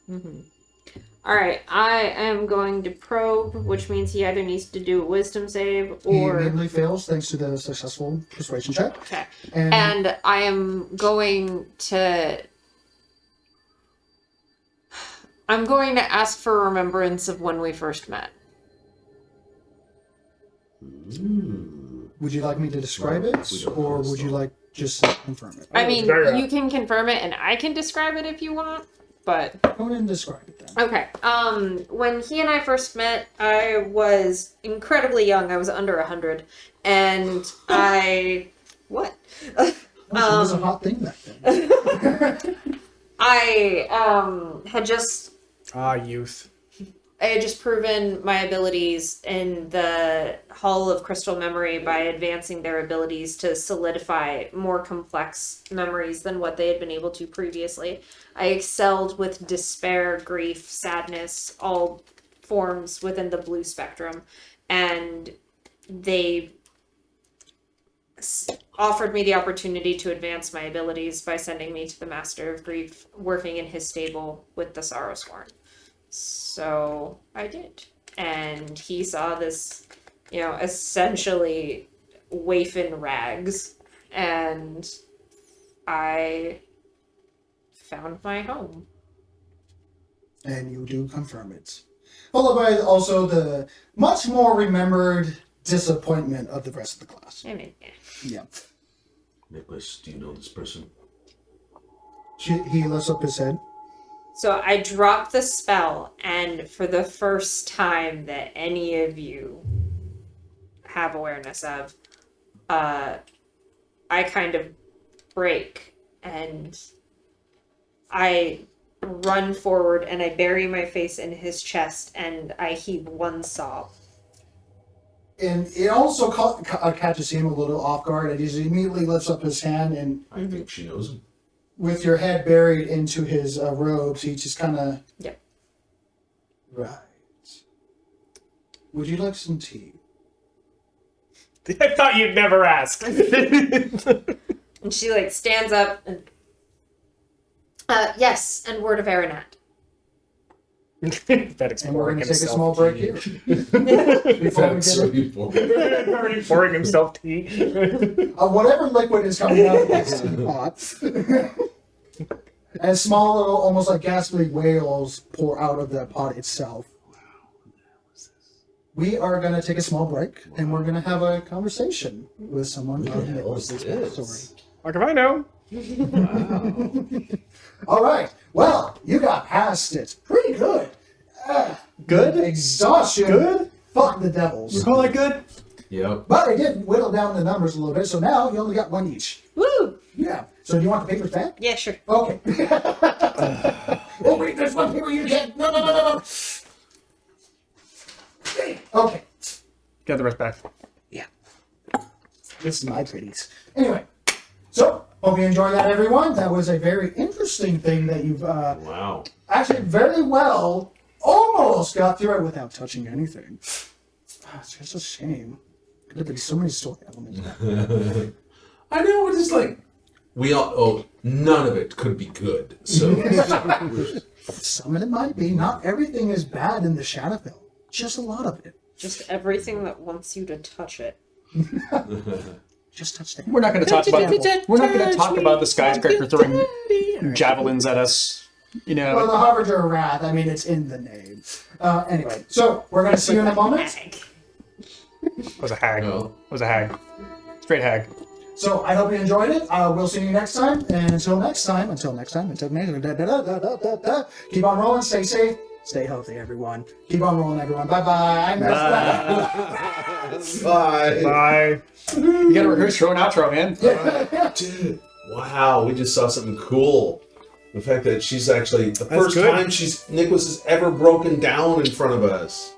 All right, I am going to probe, which means he either needs to do a wisdom save He or. immediately fails thanks to the successful persuasion check. Okay. And, And I am going to. I'm going to ask for remembrance of when we first met. would you like me to describe it, We don't or know this would you though. like just to confirm it? I mean, very you can confirm it, and I can describe it if you want. But Go ahead and describe it then. okay. When he and I first met, I was incredibly young. I was under 100, and I what? Oh, so it was a hot thing back then. I had just Youth. I had just proven my abilities in the Hall of Crystal Memory by advancing their abilities to solidify more complex memories than what they had been able to previously. I excelled with despair, grief, sadness, all forms within the blue spectrum, and they offered me the opportunity to advance my abilities by sending me to the Master of Grief, working in his stable with the Sorrowsworn. So I did. And he saw this, essentially waif in rags. And I found my home. And you do confirm it. Followed by also the much more remembered disappointment of the rest of the class. I mean, yeah. Yeah. Nicholas, do you know this person? He lifts up his head. So I dropped the spell, and for the first time that any of you have awareness of, I kind of break, and I run forward, and I bury my face in his chest, and I heave one sob. And it also catches him a little off guard, and he immediately lifts up his hand and I think she knows him. with your head buried into his robes, he just kind of. Yep. Right. Would you like some tea? I thought you'd never ask. And she like stands up and yes, and word of Aranat. That And we're going pouring to take a himself small break here. Before we That's get it. really pouring himself tea. Whatever liquid is coming out of this pot. And small little, almost like ghastly whales pour out of the pot itself. We are going to take a small break, and we're going to have a conversation with someone of Nicholas's backstory. Like if I know. All right. Well, you got past it. Pretty good. Good? Exhaustion. Good? Fuck the devils. You call that good? Yep. But I did whittle down the numbers a little bit, so now you only got one each. Woo! Yeah. So do you want the papers back? Yeah, sure. Okay. Oh, wait, there's one paper you get. No. Okay. Get the rest back. Yeah. This is my pretties. Anyway, so hope you enjoyed that, everyone. That was a very interesting thing that you've Wow. actually very well almost got through it without touching anything. It's just a shame. Could have been so many story elements. I know, it's just like, we all, none of it could be good. So, Some of it might be. Not everything is bad in the Shadowfell. Just a lot of it. Just everything that wants you to touch it. Just touch the We're not going to talk about. We're not going to talk about the skyscraper throwing javelins at us. You know. Well, the Harbinger of Wrath, I mean, it's in the name. Anyway, so we're going to see you in a moment. It was a hag. No. It was a hag. Straight hag. So I hope you enjoyed it. We'll see you next time. And until next time, keep on rolling, stay safe, stay healthy, everyone. Keep on rolling, everyone. Bye-bye. I messed up. bye. Bye. You got to rehearse your own outro, man. Dude, wow, we just saw something cool. The fact that she's actually, the first good. time Nicholas has ever broken down in front of us.